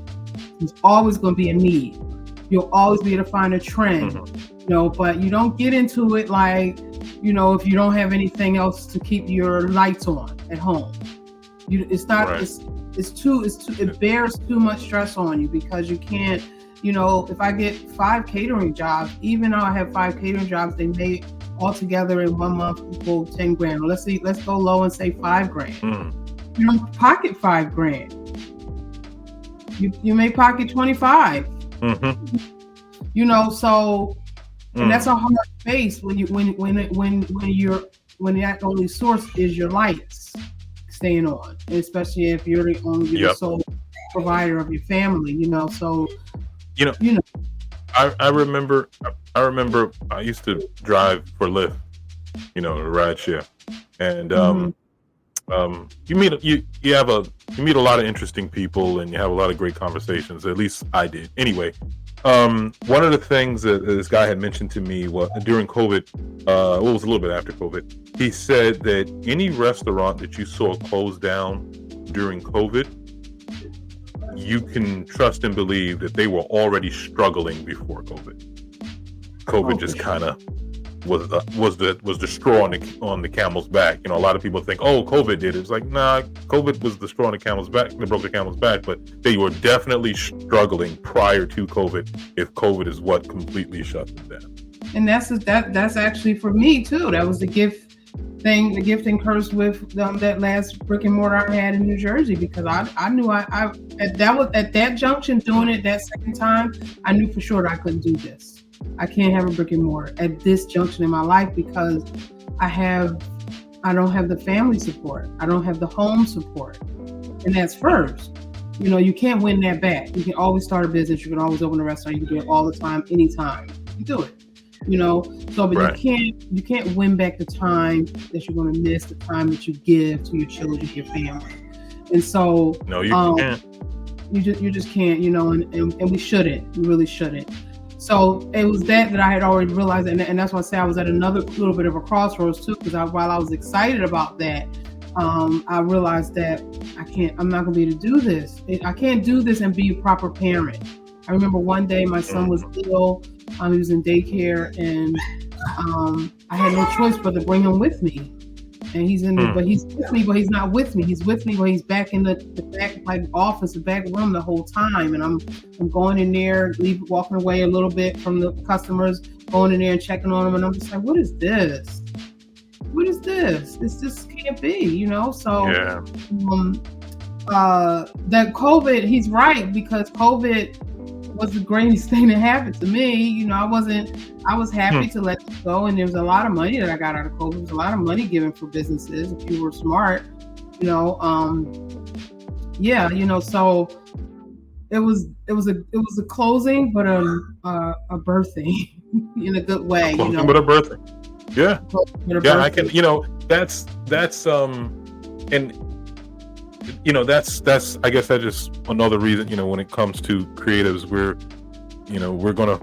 There's always going to be a need. You'll always be able to find a trend, you know, but you don't get into it like, you know, if you don't have anything else to keep your lights on at home. It's not. Right. It bears too much stress on you because you can't. You know, if I get 5 catering jobs, even though I have 5 catering jobs, they may all together in 1 month equal 10 grand. Let's go low and say 5 grand. You don't pocket 5 grand. You may pocket 25. You know, so and that's a hard space when that only source is your lights staying on, especially if you're the sole provider of your family. You know, so. You know, I remember I used to drive for Lyft, you know, a ride share, and you meet a lot of interesting people and you have a lot of great conversations. At least I did. Anyway, one of the things that this guy had mentioned to me was during COVID, it was a little bit after COVID. He said that any restaurant that you saw close down during COVID you can trust and believe that they were already struggling before COVID. COVID just kind of was the straw on the camel's back. You know, a lot of people think, oh, COVID did it. It's like, nah, COVID was the straw on the camel's back that broke the camel's back, but they were definitely struggling prior to COVID, if COVID is what completely shut them down. And that's actually for me too. That was the gift and curse with that last brick and mortar I had in New Jersey, because I knew at that junction, doing it that second time, I knew for sure that I couldn't do this. I can't have a brick and mortar at this junction in my life, because I don't have the family support. I don't have the home support. And that's first. You know, you can't win that back. You can always start a business. You can always open a restaurant. You can do it all the time, anytime. You do it. You know, so but right. you can't win back the time that you're going to miss, the time that you give to your children, your family. And so no, you can't. You just can't, you know, and we shouldn't. We really shouldn't. So it was that I had already realized, and that's why I say I was at another little bit of a crossroads too, because while I was excited about that, I realized that I'm not going to be able to do this. I can't do this and be a proper parent. I remember one day my son was ill. He was in daycare, and I had no choice but to bring him with me. And he's but he's with me, but he's not with me. He's with me, but he's back in the back office, the back room the whole time. And I'm going in there, walking away a little bit from the customers, going in there and checking on them. And I'm just like, what is this? What is this? This just can't be, you know? So yeah. That COVID, he's right, because COVID was the greatest thing that happened to me. You know, I was happy to let it go, and there was a lot of money that I got out of COVID. There was a lot of money given for businesses if you were smart, you know. Yeah, you know, so it was a closing, but a birthing in a good way. A closing, you know, but a birthing. Yeah, yeah, I can. You know, that's and. You know, that's I guess that's just another reason, you know, when it comes to creatives, we're gonna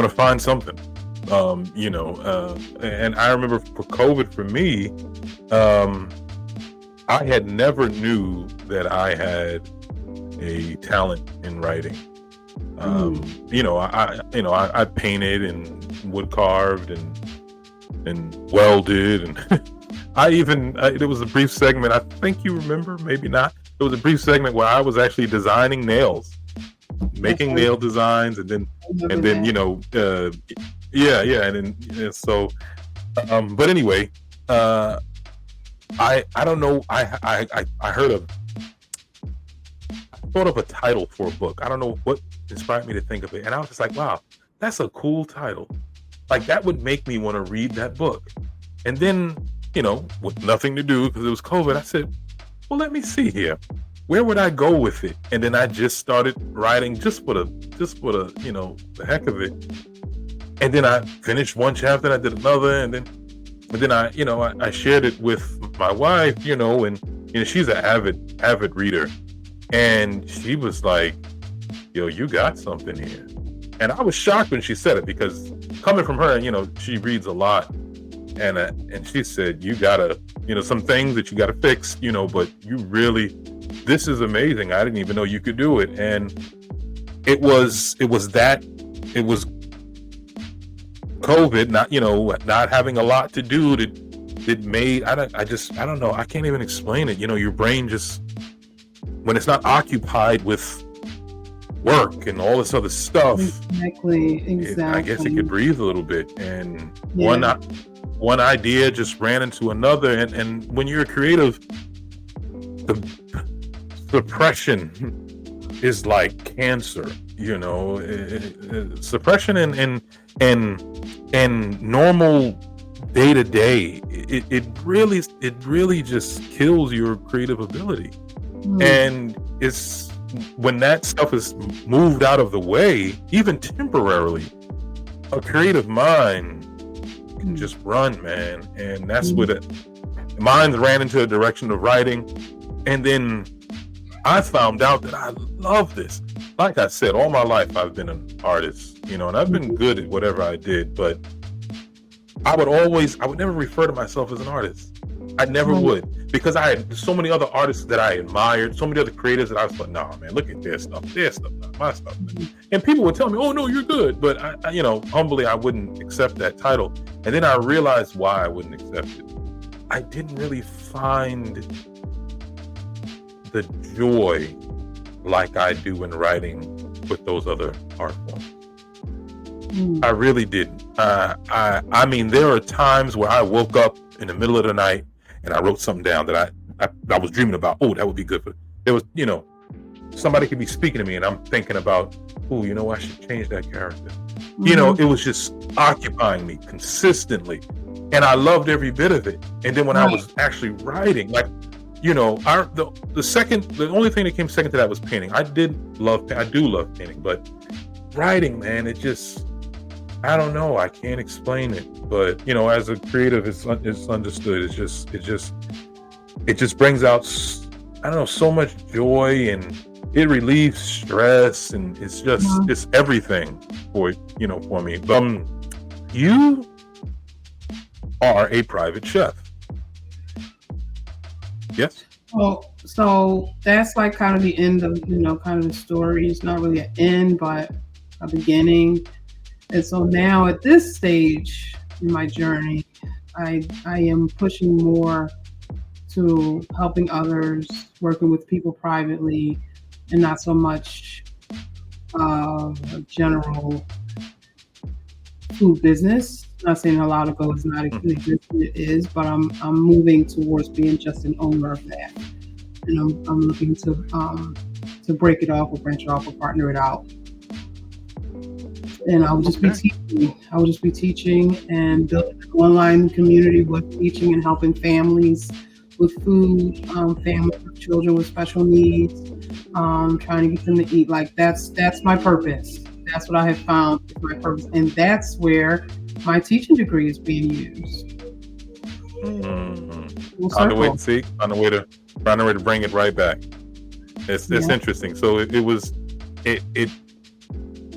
find something, you know, and I remember for COVID, for me, I had never knew that I had a talent in writing. You know, I painted and wood carved and welded and there was a brief segment, I think you remember, maybe not. There was a brief segment where I was actually designing nails, making nail designs, and then you know, and so, but anyway, I don't know. I thought of a title for a book. I don't know what inspired me to think of it, and I was just like, wow, that's a cool title. Like, that would make me want to read that book. And then, you know, with nothing to do because it was COVID, I said, well, let me see here. Where would I go with it? And then I just started writing just for the, you know, the heck of it. And then I finished one chapter, and I did another, and then I, you know, I shared it with my wife, you know, and you know, she's an avid reader. And she was like, yo, you got something here. And I was shocked when she said it, because coming from her, you know, she reads a lot. And she said, you gotta, you know, some things that you gotta fix, you know, but you really, this is amazing. I didn't even know you could do it. And it was COVID, not having a lot to do that made, I don't know. I can't even explain it. You know, your brain just, when it's not occupied with work and all this other stuff. Exactly. I guess it could breathe a little bit. And one idea just ran into another, and when you're a creative, the suppression is like cancer, you know. Suppression and normal day to day, it really just kills your creative ability. And it's when that stuff is moved out of the way, even temporarily, a creative mind can just run, man. And that's what mine ran into the direction of writing. And then I found out that I love this. Like I said, all my life I've been an artist, you know, and I've been good at whatever I did, but I would never refer to myself as an artist. I never Right. would, because I had so many other artists that I admired, so many other creators that I was like, nah, man, look at their stuff, not my stuff. And people would tell me, oh no, you're good, but I humbly, I wouldn't accept that title. And then I realized why I wouldn't accept it. I didn't really find the joy like I do in writing with those other art forms. I really didn't. I mean, there are times where I woke up in the middle of the night and I wrote something down that I was dreaming about. Oh, that would be good. But there was, somebody could be speaking to me and I'm thinking about, oh, I should change that character. It was just occupying me consistently. And I loved every bit of it. And then when I was actually writing, like, the only thing that came second to that was painting. I do love painting, but writing, man, it just, I don't know. I can't explain it, but as a creative, it's understood. It just brings out, I don't know, so much joy, and it relieves stress, and it's just it's everything for me. But you are a private chef, yes? Well, so that's like kind of the end of kind of the story. It's not really an end, but a beginning. And so now at this stage in my journey, I am pushing more to helping others, working with people privately, and not so much general food business. Not saying a lot of it is not existing, it is, but I'm moving towards being just an owner of that, and I'm looking to break it off or branch it off or partner it out. And I would just be teaching. I would just be teaching and building an online community with teaching and helping families with food, families with children with special needs, trying to get them to eat. Like that's my purpose. That's what I have found is my purpose, and that's where my teaching degree is being used. On the way to bring it right back. It's interesting. So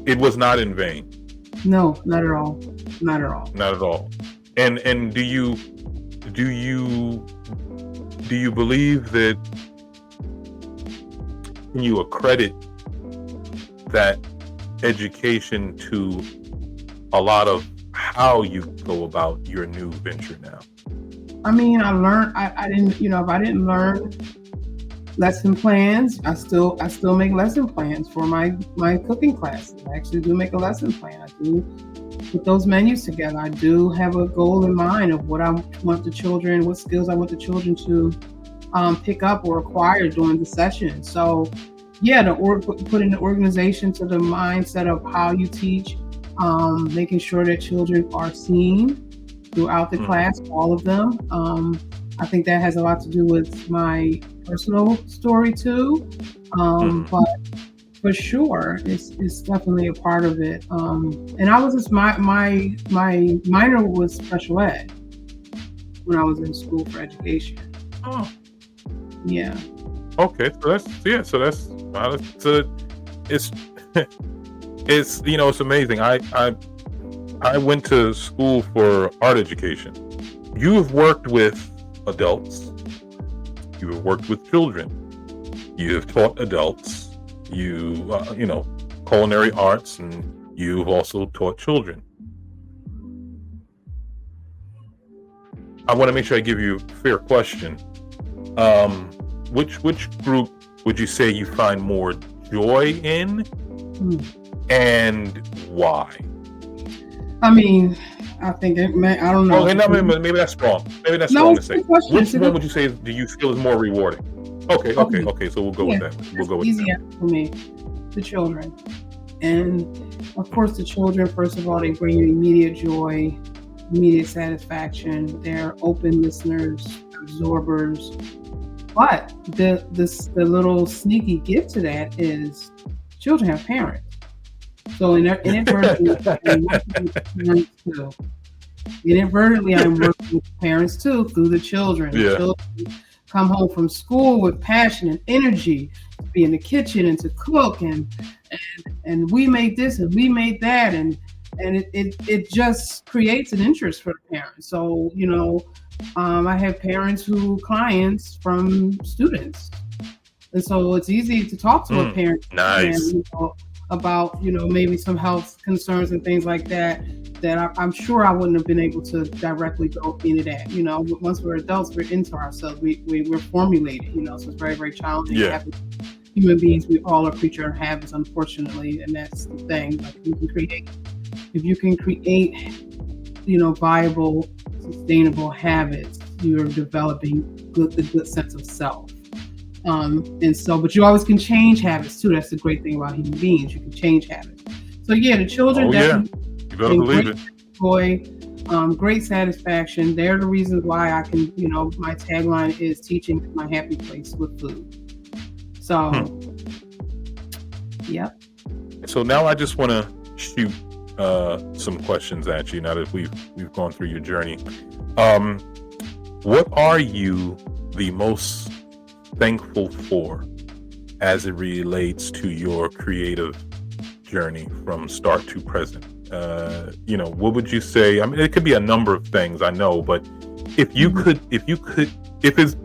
it was not in vain. No, not at all. Not at all. Not at all. And do you believe that you accredit that education to a lot of how you go about your new venture now? I mean, I learned. I didn't. If I didn't learn lesson plans, I still make lesson plans for my cooking classes. I actually do make a lesson plan. I do put those menus together. I do have a goal in mind of what I want the children, what skills I want the children to pick up or acquire during the session. So, putting the organization to the mindset of how you teach, making sure that children are seen throughout the class, all of them. I think that has a lot to do with my personal story too, but for sure, it's definitely a part of it. And I was just my minor was special ed when I was in school for education. Oh, yeah. Okay, so that's it's it's amazing. I went to school for art education. You have worked with adults. You have worked with children. You have taught adults. You culinary arts, and you've also taught children. I want to make sure I give you a fair question. Which group would you say you find more joy in, and why? I mean, I think I don't know. Oh, maybe that's wrong. Maybe that's wrong to say. Which one would you say do you feel is more rewarding? Okay. So we'll go with that. We'll go with easy that. For me, the children, and of course, the children. First of all, they bring you immediate joy, immediate satisfaction. They're open listeners, absorbers. But the little sneaky gift to that is children have parents. So inadvertently, I'm working with parents too through the children. Yeah. The children come home from school with passion and energy to be in the kitchen and to cook and we made this and we made that and and it just creates an interest for the parents. So, I have clients from students. And so it's easy to talk to a parent Nice. about, maybe some health concerns and things like that I'm sure I wouldn't have been able to directly go into that. Once we're adults, we're into ourselves. We're formulated, so it's very, very challenging. Yeah. Human beings, we all are creature of habits, unfortunately, and that's the thing. Like if you can create, viable, sustainable habits, you're developing the good sense of self. But you always can change habits too. That's the great thing about human beings. You can change habits. So yeah, the children definitely you better believe it. Joy, great satisfaction. They're the reasons why I can, my tagline is teaching is my happy place with food. So, yeah. So now I just want to shoot some questions at you now that we've gone through your journey. What are you the most thankful for as it relates to your creative journey from start to present? What would you say? I mean, it could be a number of things, I know, but if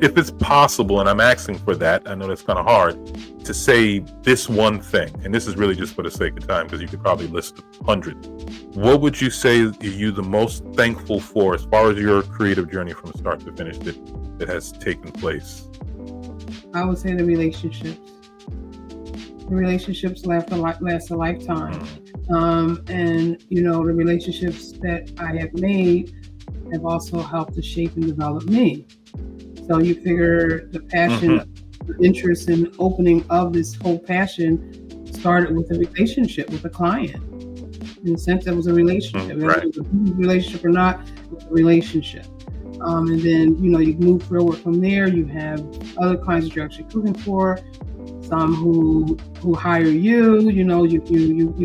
it's possible, and I'm asking for that, I know that's kind of hard to say this one thing, and this is really just for the sake of time because you could probably list 100. What would you say are you the most thankful for as far as your creative journey from start to finish that has taken place? I would say the relationships. The relationships last a lifetime. And the relationships that I have made have also helped to shape and develop me. So you figure the passion, the interest and opening of this whole passion started with a relationship with a client. In a sense, that was a relationship. Whether it was a business relationship or not, it was a relationship. And then, you move forward from there. You have other clients that you're actually cooking for. Some who hire you, you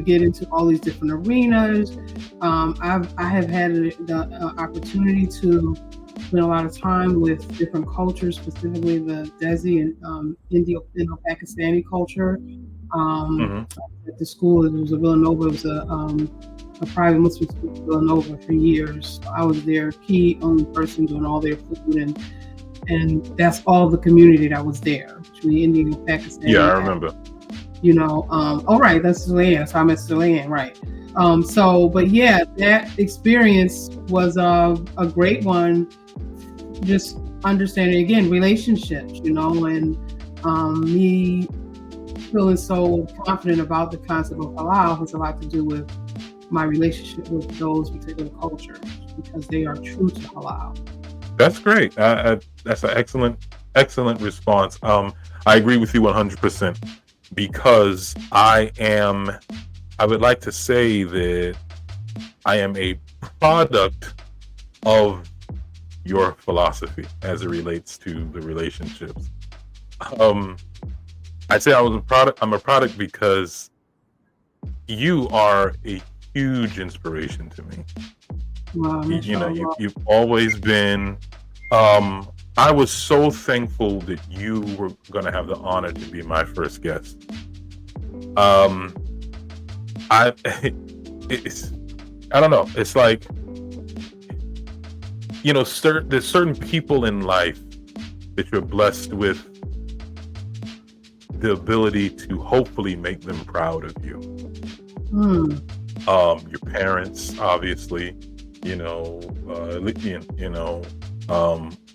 get into all these different arenas. I have had the opportunity to spend a lot of time with different cultures, specifically the Desi and Indo-Pakistani culture. At the school, it was a Villanova. It was a private Muslim school in Villanova for years. I was their key only person doing all their food and that's all the community that was there between Indian and Pakistan. Yeah, I remember. Right, that's Chilean. So I'm at Chilean, right? But yeah, that experience was a great one. Just understanding again relationships, and me feeling so confident about the concept of halal has a lot to do with my relationship with those particular cultures because they are true to halal. That's great. That's an excellent response. I agree with you 100% because I would like to say that I am a product of your philosophy as it relates to the relationships. I'd say I'm a product because you are a huge inspiration to me. Wow, you've always been. I was so thankful that you were going to have the honor to be my first guest. I don't know. It's like, there's certain people in life that you're blessed with the ability to hopefully make them proud of you. Your parents, obviously.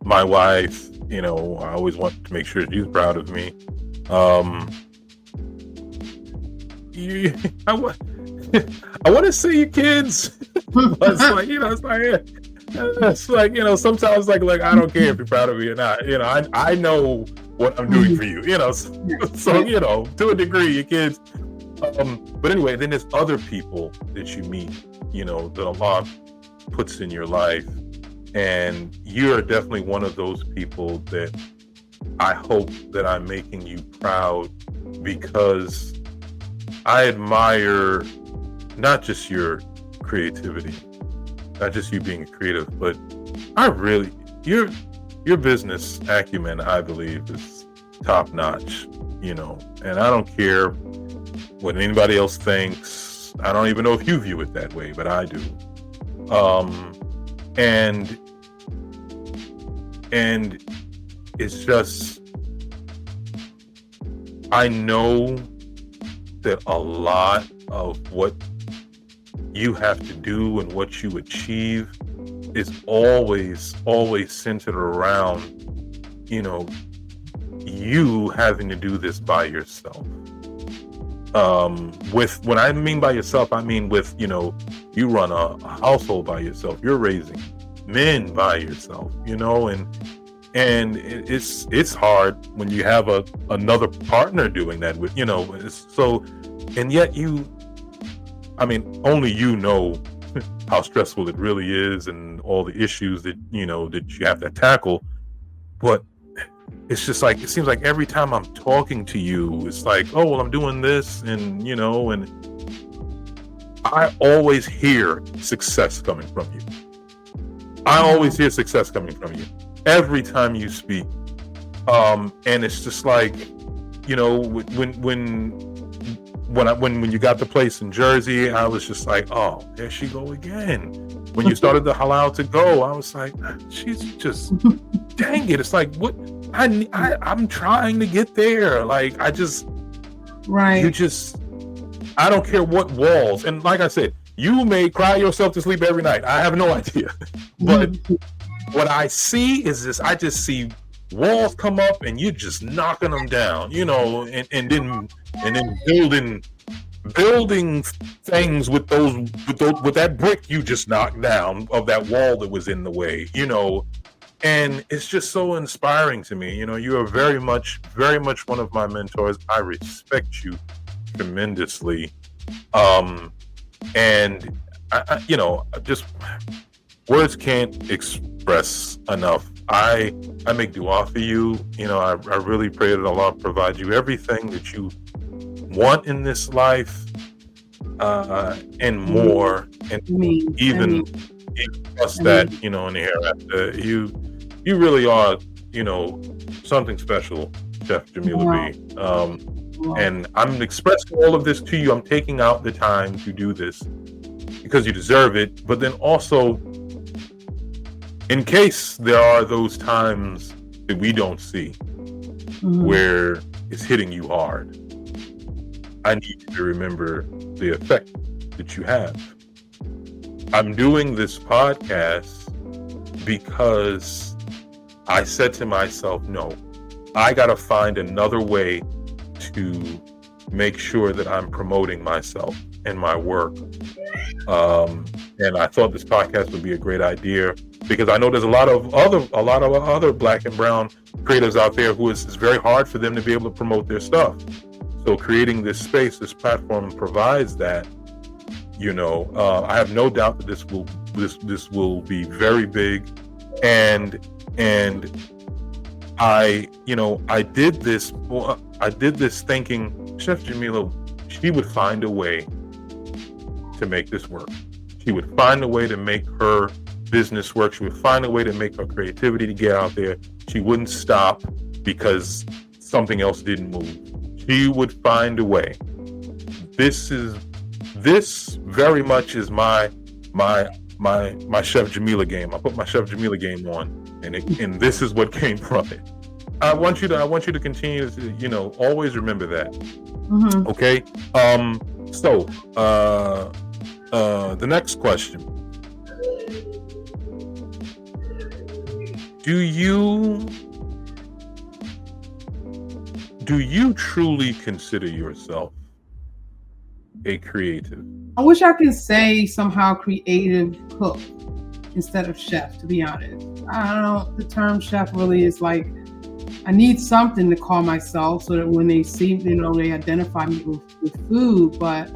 My wife, I always want to make sure she's proud of me. I want to say your kids, but it's like, sometimes like I don't care if you're proud of me or not. I know what I'm doing for you. So to a degree, your kids. But anyway, then there's other people that you meet, that Allah puts in your life, and you're definitely one of those people that I hope that I'm making you proud, because I admire not just your creativity, not just you being creative, but your business acumen, I believe, is top notch, and I don't care what anybody else thinks. I don't even know if you view it that way, but I do. And it's just, I know that a lot of what you have to do and what you achieve is always centered around, you having to do this by yourself. When I mean by yourself, I mean with, you run a household by yourself, you're raising men by yourself, and it's hard when you have another partner doing that with, and yet only you know how stressful it really is and all the issues that, that you have to tackle. But it's just like, it seems like every time I'm talking to you, it's like, oh, well, I'm doing this, and, and I always hear success coming from you. I always hear success coming from you every time you speak. And it's just like, when you got the place in Jersey, I was just like, oh, there she go again. When you started the Halal to Go, I was like, she's just, dang it. It's like, what? I'm trying to get there. Like, I don't care what walls. And like I said, you may cry yourself to sleep every night. I have no idea. But what I see is this, I just see walls come up and you're just knocking them down, and then building things with that brick you just knocked down of that wall that was in the way, and it's just so inspiring to me. You are very much one of my mentors. I respect you tremendously. And I just words can't express enough. I make dua for you. I really pray that Allah provides you everything that you want in this life, and more, and even plus that, in the hereafter. You really are, something special, Chef Jamela B. And I'm expressing all of this to you. I'm taking out the time to do this because you deserve it. But then also, in case there are those times that we don't see, where it's hitting you hard, I need you to remember the effect that you have. I'm doing this podcast because I said to myself, no, I got to find another way to make sure that I'm promoting myself and my work. And I thought this podcast would be a great idea because I know there's a lot of other Black and brown creatives out there who it's very hard for them to be able to promote their stuff. So creating this space, this platform provides that. I have no doubt that this will be very big, and I did this thinking Chef Jamela, she would find a way to make this work. She would find a way to make her business work. She would find a way to make her creativity to get out there. She wouldn't stop because something else didn't move. She would find a way. This very much is my Chef Jamela game. I put my Chef Jamela game on, and this is what came from it. I want you to continue to, always remember that. Mm-hmm. Okay. So the next question. Do you truly consider yourself a creative? I wish I could say somehow creative cook instead of chef, to be honest. I don't know. The term chef really is like, I need something to call myself so that when they see, they identify me with food. But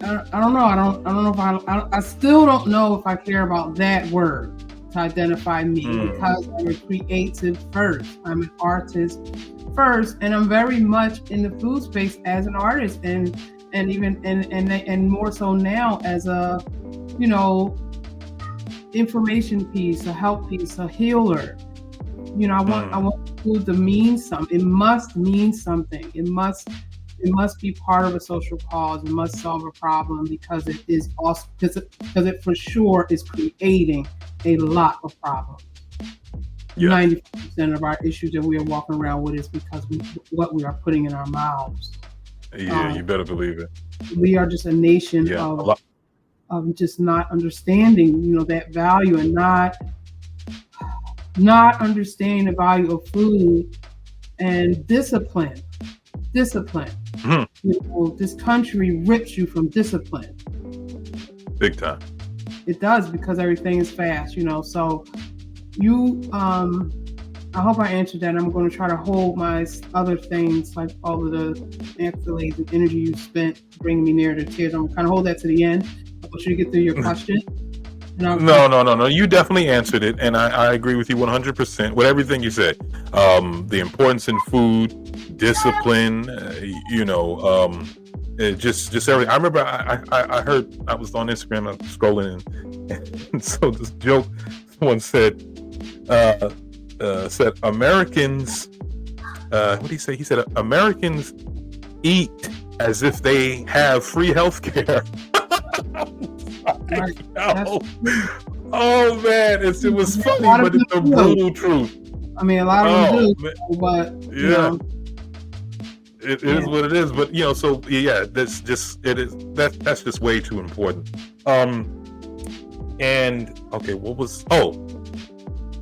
I don't know. I don't know if I still don't know if I care about that word to identify me because I'm a creative first. I'm an artist first, and I'm very much in the food space as an artist, and even and more so now as a information piece, a help piece, a healer. I want food to mean something. It must mean something. It must it must be part of a social cause. It must solve a problem because it is also because it for sure is creating a lot of problems. 90% of our issues that we are walking around with is because what we are putting in our mouths. Yeah, you better believe it. We are just a nation of just not understanding, that value, and not understanding the value of food and discipline. Mm-hmm. This country rips you from discipline. Big time. It does, because everything is fast, so I hope I answered that. I'm going to try to hold my other things, like all of the accolades and energy you spent bringing me near to tears. I'm going to kind of hold that to the end. I want you to get through your question. No. You definitely answered it, and I agree with you 100% with everything you said. The importance in food, discipline, just everything. I remember I heard, I was on Instagram, I was scrolling, and so this joke, someone said Americans, what did he say? He said Americans eat as if they have free healthcare. Oh man, it was funny, but it's the brutal truth. I mean, a lot of them do, but it is what it is. But so that's just that's just way too important. And okay,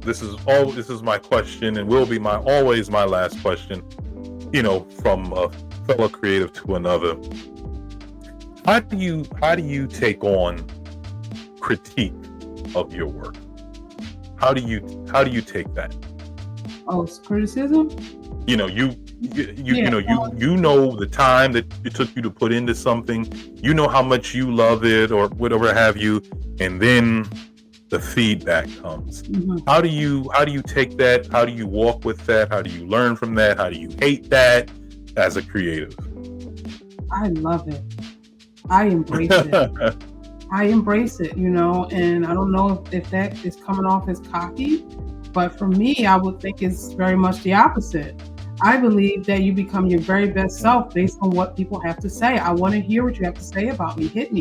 this is my question, and will be always my last question. From a fellow creative to another. How do you take on critique of your work? How do you take that? Oh, it's criticism? You know the time that it took you to put into something, how much you love it or whatever have you, and then the feedback comes. Mm-hmm. How do you take that? How do you walk with that? How do you learn from that? How do you hate that as a creative? I love it. I embrace it. I embrace it, and I don't know if that is coming off as cocky, but for me, I would think it's very much the opposite. I believe that you become your very best self based on what people have to say. I want to hear what you have to say about me. Hit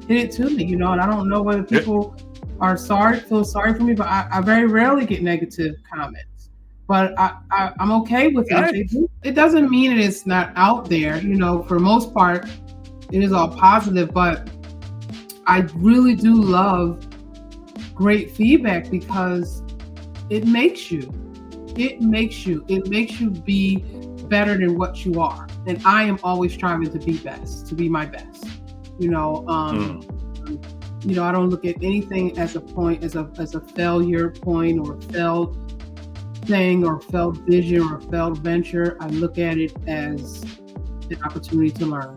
it to me, and I don't know whether people feel sorry for me, but I very rarely get negative comments. But I'm okay with it. It doesn't mean it's not out there, for the most part, it is all positive, but I really do love great feedback because it makes you be better than what you are. And I am always striving to be my best. I don't look at anything as a point, as a failure point or a failed thing or failed vision or failed venture. I look at it as an opportunity to learn.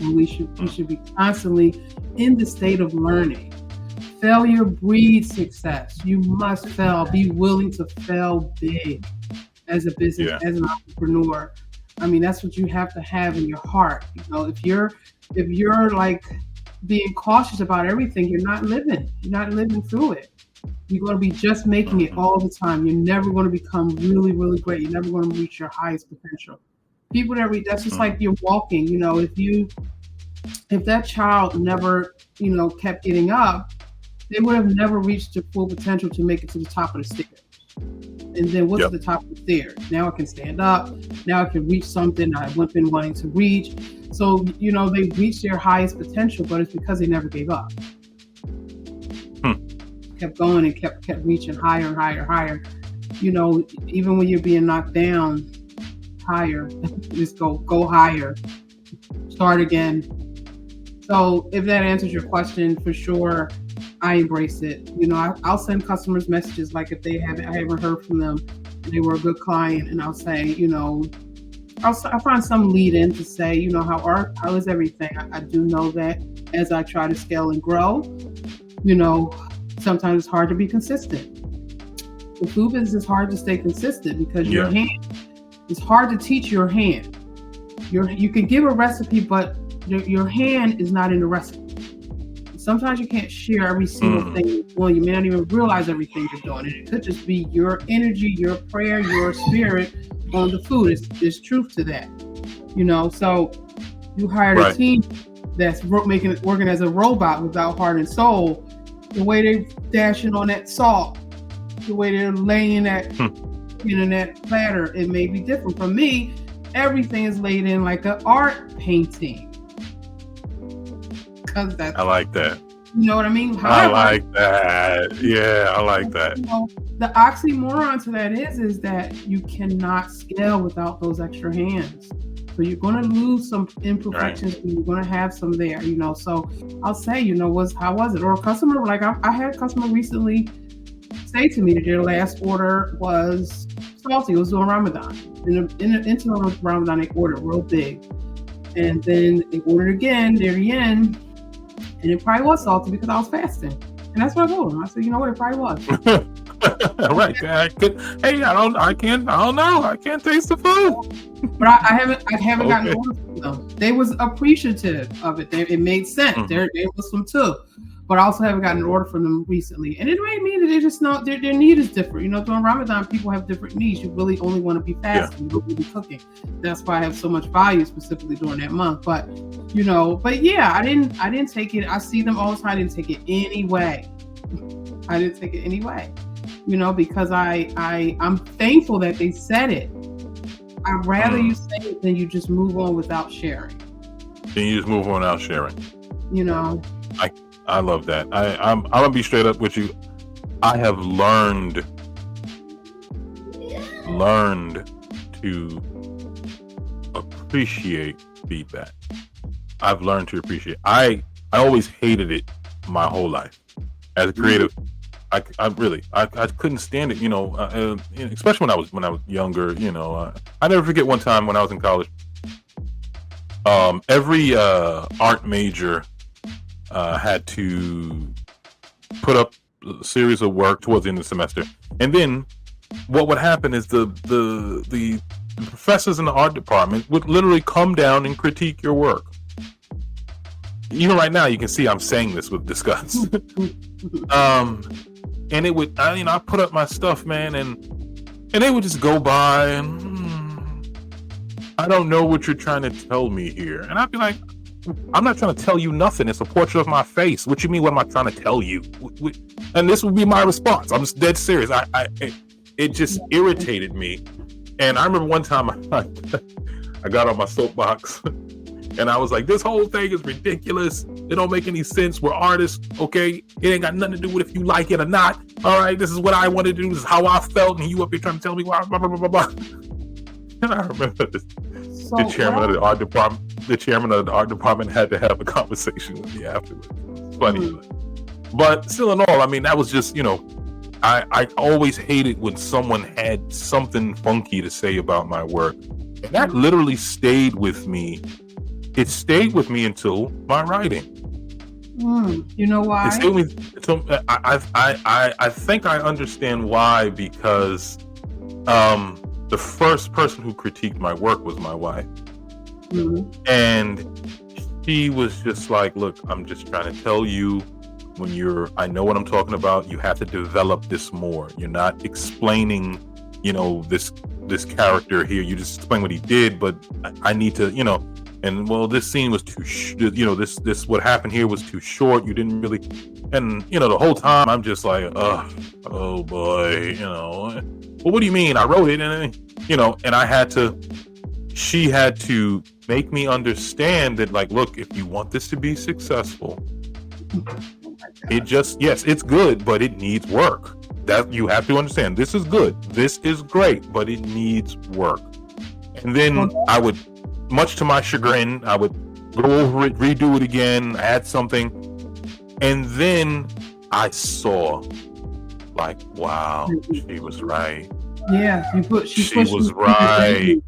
And we should be constantly in the state of learning. Failure breeds success. You must fail. Be willing to fail big as a business, as an entrepreneur. I mean, that's what you have to have in your heart. If you're like being cautious about everything, you're not living through it. You're going to be just making it all the time. You're never going to become really, really great. You're never going to reach your highest potential. People that's just like you're walking, if that child never, kept getting up, they would have never reached their full potential to make it to the top of the stairs. And then what's the top of the stairs? Now I can stand up. Now I can reach something I've been wanting to reach. So, they reached their highest potential, but it's because they never gave up. Kept going and kept reaching higher and higher and higher. Even when you're being knocked down, higher, just go higher, start again. So if that answers your question, for sure, I embrace it. I'll send customers messages, like if I haven't heard from them and they were a good client, and I'll say, I'll find some lead in to say, how is everything? I do know that as I try to scale and grow, sometimes it's hard to be consistent. The food business is hard to stay consistent because your hand, it's hard to teach your hand. You can give a recipe, but your hand is not in the recipe. Sometimes you can't share every single thing you're doing. You may not even realize everything you're doing. It could just be your energy, your prayer, your spirit on the food. There's truth to that. So you hired a team that's working as a robot without heart and soul. The way they're dashing on that salt, the way they're laying that in that platter, it may be different. From me, everything is laid in like an art painting. Cause I like that. You know what I mean? However, I like that. Yeah, I like that. The oxymoron to that is that you cannot scale without those extra hands. So you're going to lose some imperfections, and you're going to have some there, So I'll say, how was it? Or a customer, like I had a customer recently say to me that their last order was salty. It was during Ramadan. Into Ramadan, they ordered real big. And then they ordered again near the end. And it probably was salty because I was fasting. And that's what I told them. I said, you know what, it probably was. Right. I don't know. I can't taste the food. But I haven't gotten orders from them. They was appreciative of it. It made sense. Mm-hmm. There was some too. But I also haven't gotten an order from them recently. And it may mean that they just know their need is different. During Ramadan, people have different needs. You really only want to be fasting. You don't want to be cooking. That's why I have so much value specifically during that month. But, I didn't take it. I see them all the time. I didn't take it anyway. Because I'm thankful that they said it. I'd rather you say it than you just move on without sharing. I love that. I'm gonna be straight up with you. I have learned to appreciate feedback. I've learned to appreciate. I always hated it my whole life as a creative. I couldn't stand it. Especially when I was younger. I never forget one time when I was in college. Every art major had to put up a series of work towards the end of the semester, and then what would happen is the professors in the art department would literally come down and critique your work. Even right now, you can see I'm saying this with disgust. And it would, I put up my stuff, man, and they would just go by and I don't know what you're trying to tell me here, and I'd be like, I'm not trying to tell you nothing. It's a portrait of my face. What you mean? What am I trying to tell you? And this would be my response. I'm just dead serious. It just irritated me. And I remember one time I got on my soapbox and I was like, this whole thing is ridiculous. It don't make any sense. We're artists, okay? It ain't got nothing to do with if you like it or not. All right, this is what I wanted to do. This is how I felt. And you up here trying to tell me blah, blah, blah, blah, blah. And I remember the chairman of the art department. The chairman of the art department had to have a conversation with me afterwards. It's funny, but still in all, that was just, I always hated when someone had something funky to say about my work, and that literally stayed with me. It stayed with me until my writing. You know why? It stayed with me until, I think I understand why, because the first person who critiqued my work was my wife. And she was just like, look, I'm just trying to tell you, I know what I'm talking about. You have to develop this more. You're not explaining, this character here. You just explain what he did, but I need to, and well, this scene was too, this what happened here was too short. You didn't really, and the whole time I'm just like, oh boy, well, what do you mean? I wrote it, and and she had to make me understand that, like, look, if you want this to be successful, it's good, but it needs work. That you have to understand. This is good. This is great, but it needs work. And then I would, much to my chagrin, I would go over it, redo it again, add something. And then I saw, like, wow, she was right. Yeah, she was right.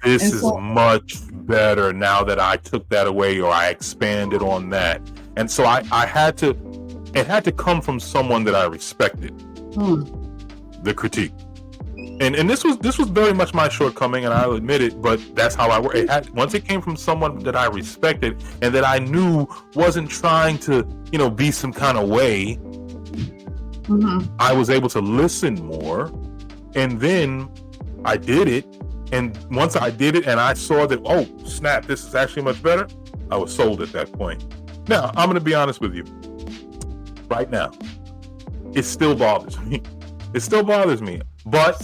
This is much better now that I took that away or I expanded on that. And so it had to come from someone that I respected. The critique. And this was very much my shortcoming, and I'll admit it, but that's how I work. Once it came from someone that I respected and that I knew wasn't trying to, be some kind of way, I was able to listen more, and then I did it, And once I did it and I saw that, oh snap, this is actually much better, I was sold at that point. Now, I'm going to be honest with you. Right now, it still bothers me. It still bothers me, but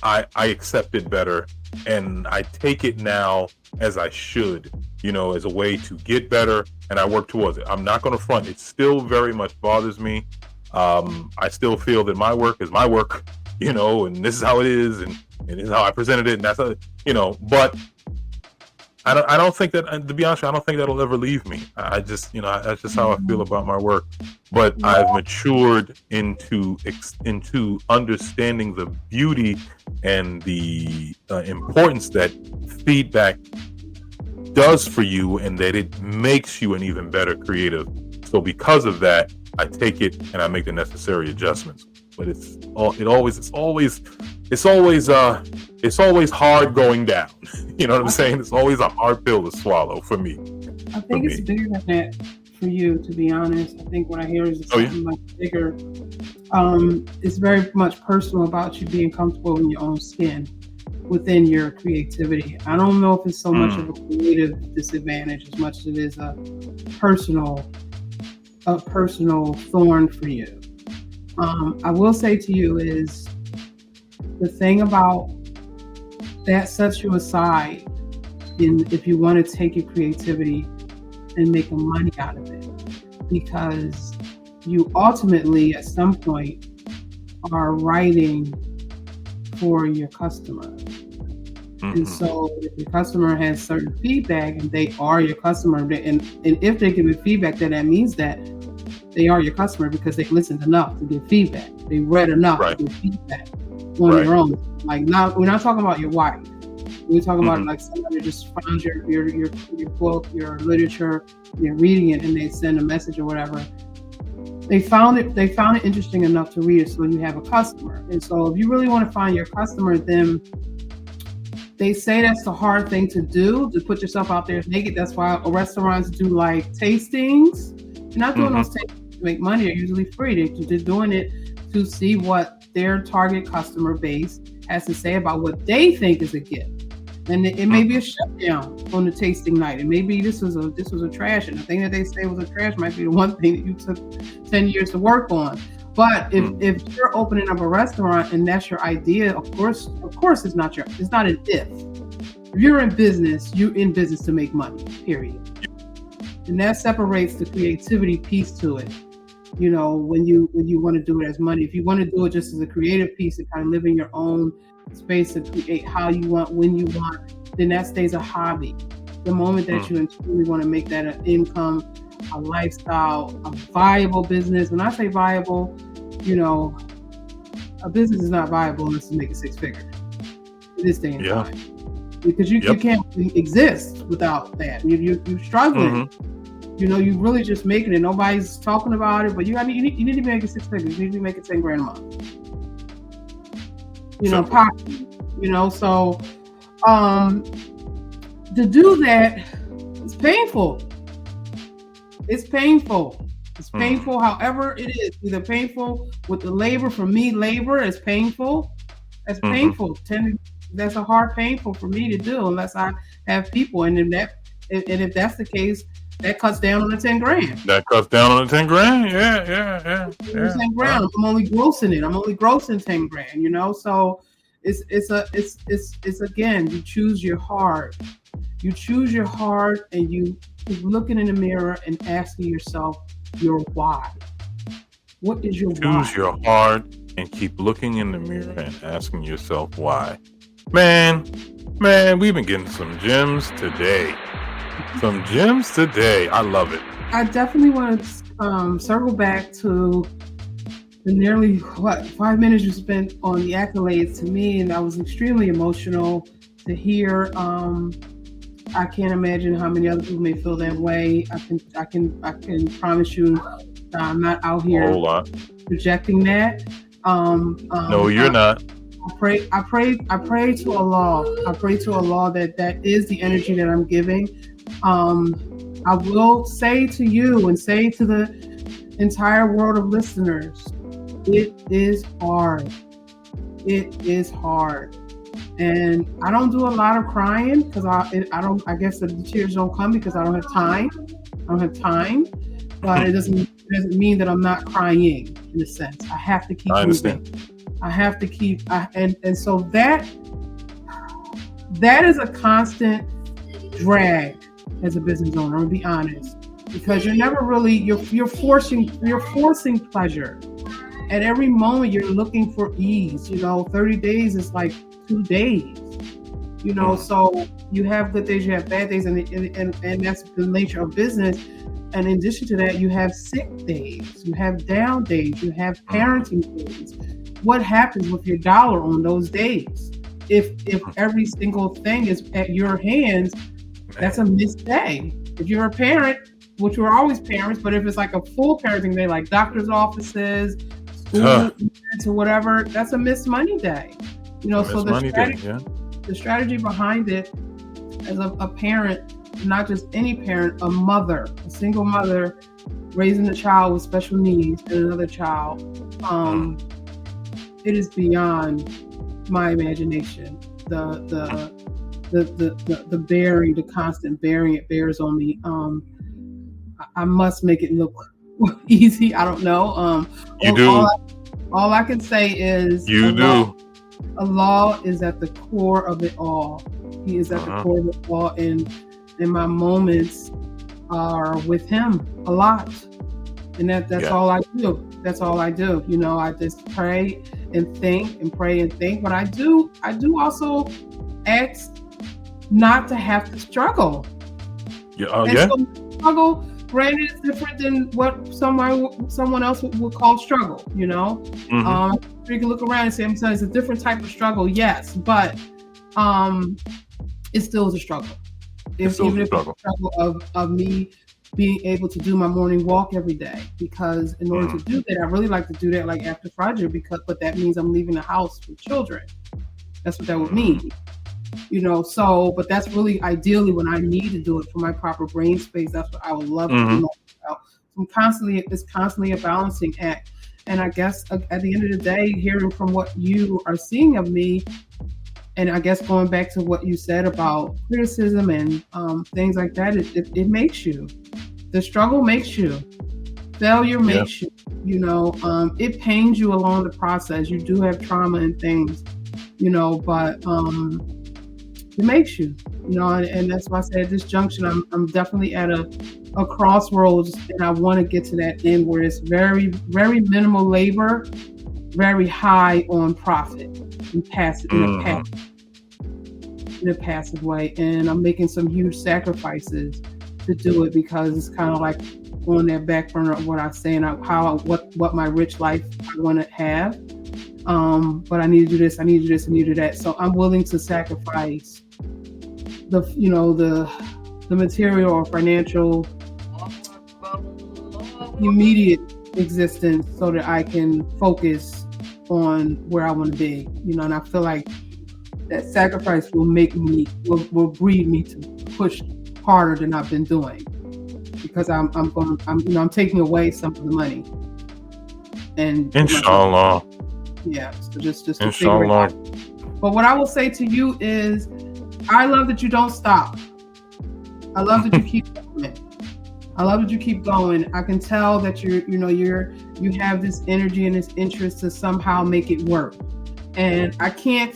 I accept it better, and I take it now as I should, as a way to get better, and I work towards it. I'm not going to front. It still very much bothers me. I still feel that my work is my work, and this is how it is, and this is how I presented it, and that's how, but I don't think that, to be honest, I don't think that'll ever leave me. I just, that's just how I feel about my work. But I've matured into understanding the beauty and the importance that feedback does for you, and that it makes you an even better creative. So because of that, I take it and I make the necessary adjustments. But it's always hard going down. You know what I'm saying? It's always a hard pill to swallow for me. I think it's bigger than that for you, to be honest. I think what I hear is something much bigger. It's very much personal about you being comfortable in your own skin within your creativity. I don't know if it's so much of a creative disadvantage as much as it is a personal thorn for you. I will say to you is the thing about that sets you aside if you want to take your creativity and make money out of it, because you ultimately at some point are writing for your customer. And so if your customer has certain feedback and they are your customer, and if they give you feedback, then that means that they are your customer because they listened enough to give feedback. They read enough to give feedback on their own. Like, now we're not talking about your wife. We're talking about like somebody just found your book, your literature, they're reading it, and they send a message or whatever. They found it interesting enough to read it, so you have a customer. And so if you really want to find your customer, then they say that's the hard thing to do, to put yourself out there naked. That's why restaurants do like tastings. You're not doing those tastings to make money. They're usually free. They're doing it to see what their target customer base has to say about what they think is a gift. And it may be a shutdown on the tasting night. And maybe this was a trash. And the thing that they say was a trash might be the one thing that you took 10 years to work on. But if you're opening up a restaurant and that's your idea, of course it's not an if. If you're in business, you're in business to make money, period. And that separates the creativity piece to it. When you want to do it as money. If you want to do it just as a creative piece and kind of live in your own space to create how you want, when you want, then that stays a hobby. The moment that you truly want to make that an income, a lifestyle, a viable business. When I say viable, a business is not viable unless you make it six figures in this day and time. Because you can't exist without that. You're struggling. You're really just making it. Nobody's talking about it, but you need to be making six figures. You need to be making 10 grand a month. So to do that, it's painful. It's painful, however it is. Either painful with the labor. For me, labor is painful. That's painful. That's a hard painful for me to do unless I have people. And if that's the case, that cuts down on the 10 grand. That cuts down on the 10 grand. Yeah. 10 grand. I'm only grossing it. I'm only grossing 10 grand, So it's again, you choose your heart. You choose your heart, and you keep looking in the mirror and asking yourself your why. What is your why? Choose your heart and keep looking in the mirror and asking yourself why. Man, we've been getting some gems today. I love it. I definitely want to circle back to the nearly 5 minutes you spent on the accolades to me, and I was extremely emotional to hear. I can't imagine how many other people may feel that way. I can promise you that I'm not out here projecting that. No, you're not. I pray to Allah. I pray to Allah that is the energy that I'm giving. I will say to you and say to the entire world of listeners, it is hard. It is hard. And I don't do a lot of crying because I guess the tears don't come because I don't have time. But it doesn't mean that I'm not crying in a sense. I have to keep moving. I have to keep, and so that is a constant drag as a business owner. I'm gonna be honest, because you're never really you're forcing pleasure. At every moment you're looking for ease. 30 days is like 2 days. So you have good days, you have bad days, and that's the nature of business. And in addition to that, you have sick days, you have down days, you have parenting days. What happens with your dollar on those days? If every single thing is at your hands, that's a missed day. If you're a parent, which we're always parents, but if it's like a full parenting day, like doctor's offices, school events or whatever, that's a missed money day. So the strategy behind it, as a parent, not just any parent, a mother, a single mother raising a child with special needs and another child, it is beyond my imagination. The bearing, the constant bearing it bears on me. I must make it look easy. I don't know. You do. All I can say is Allah is at the core of it all. He is at the core of it all, and my moments are with Him a lot. And that's all I do. That's all I do. I just pray and think and pray and think. But I do also ask not to have to struggle. So struggle, granted, is different than what someone else would call struggle. You can look around and say, I'm saying it's a different type of struggle. Yes, but it still is a struggle. Even if it's a struggle of me being able to do my morning walk every day, because in order to do that, I really like to do that like after Fajr, but that means I'm leaving the house with children. That's what that would mean. But that's really ideally when I need to do it for my proper brain space. That's what I would love to do. It's constantly a balancing act. And I guess at the end of the day, hearing from what you are seeing of me, and I guess going back to what you said about criticism and things like that, it makes you. The struggle makes you. Failure makes you. It pains you along the process. You do have trauma and things, but it makes you. And that's why I said at this junction, I'm definitely at a crossroads, and I want to get to that end where it's very, very minimal labor, very high on profit and passive in a passive way. And I'm making some huge sacrifices to do it, because it's kind of like on that back burner of what I say and what my rich life I want to have. But I need to do this, I need to do this, I need to do that. So I'm willing to sacrifice the material or financial immediate existence so that I can focus on where I want to be. And I feel like that sacrifice will breed me to push harder than I've been doing, because I'm taking away some of the money. And inshallah. So just inshallah. But what I will say to you is, I love that you don't stop. I love that you keep going. I love that you keep going. I can tell that you have this energy and this interest to somehow make it work. And I can't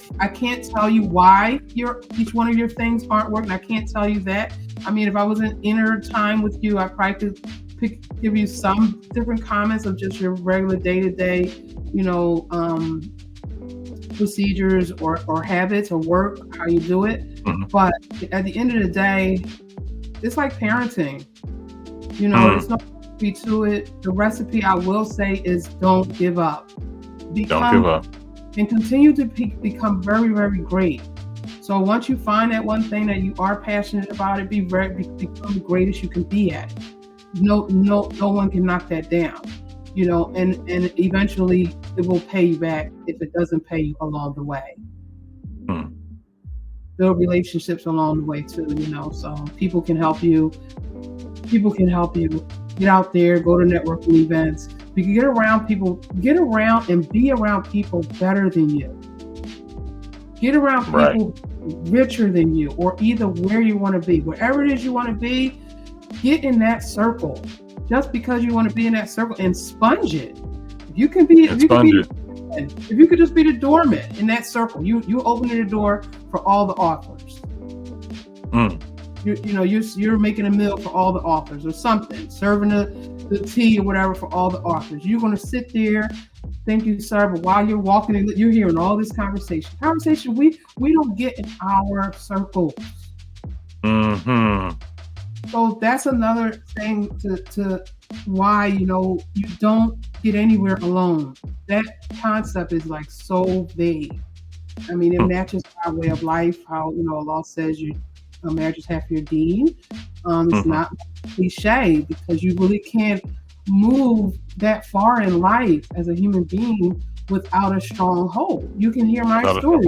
tell you why each one of your things aren't working. I can't tell you that. I mean, if I was in inner time with you, I probably could give you some different comments of just your regular day-to-day, procedures or habits or work, how you do it. But at the end of the day, it's like parenting. There's no recipe to it. The recipe I will say is don't give up. Don't give up. And continue to become very, very great. So once you find that one thing that you are passionate about, become the greatest you can be at it. No one can knock that down. And eventually it will pay you back if it doesn't pay you along the way. Build relationships along the way too, so people can help you. Get out there, go to networking events. You can get around and be around people better than you. Get around people richer than you, or either where you want to be. Wherever it is you want to be, get in that circle. Just because you want to be in that circle, and sponge it. If you could just be the doorman in that circle, you open the door for all the authors. You're making a meal for all the authors or something, serving the tea or whatever for all the authors. You're going to sit there, thank you, sir, but while you're walking, you're hearing all this conversation we don't get in our circles. So that's another thing to why you don't get anywhere alone. That concept is like so vague. I mean, it matches our way of life. How law says a marriage is half your deed. It's not cliche, because you really can't move that far in life as a human being without a strong hold. You can hear my story.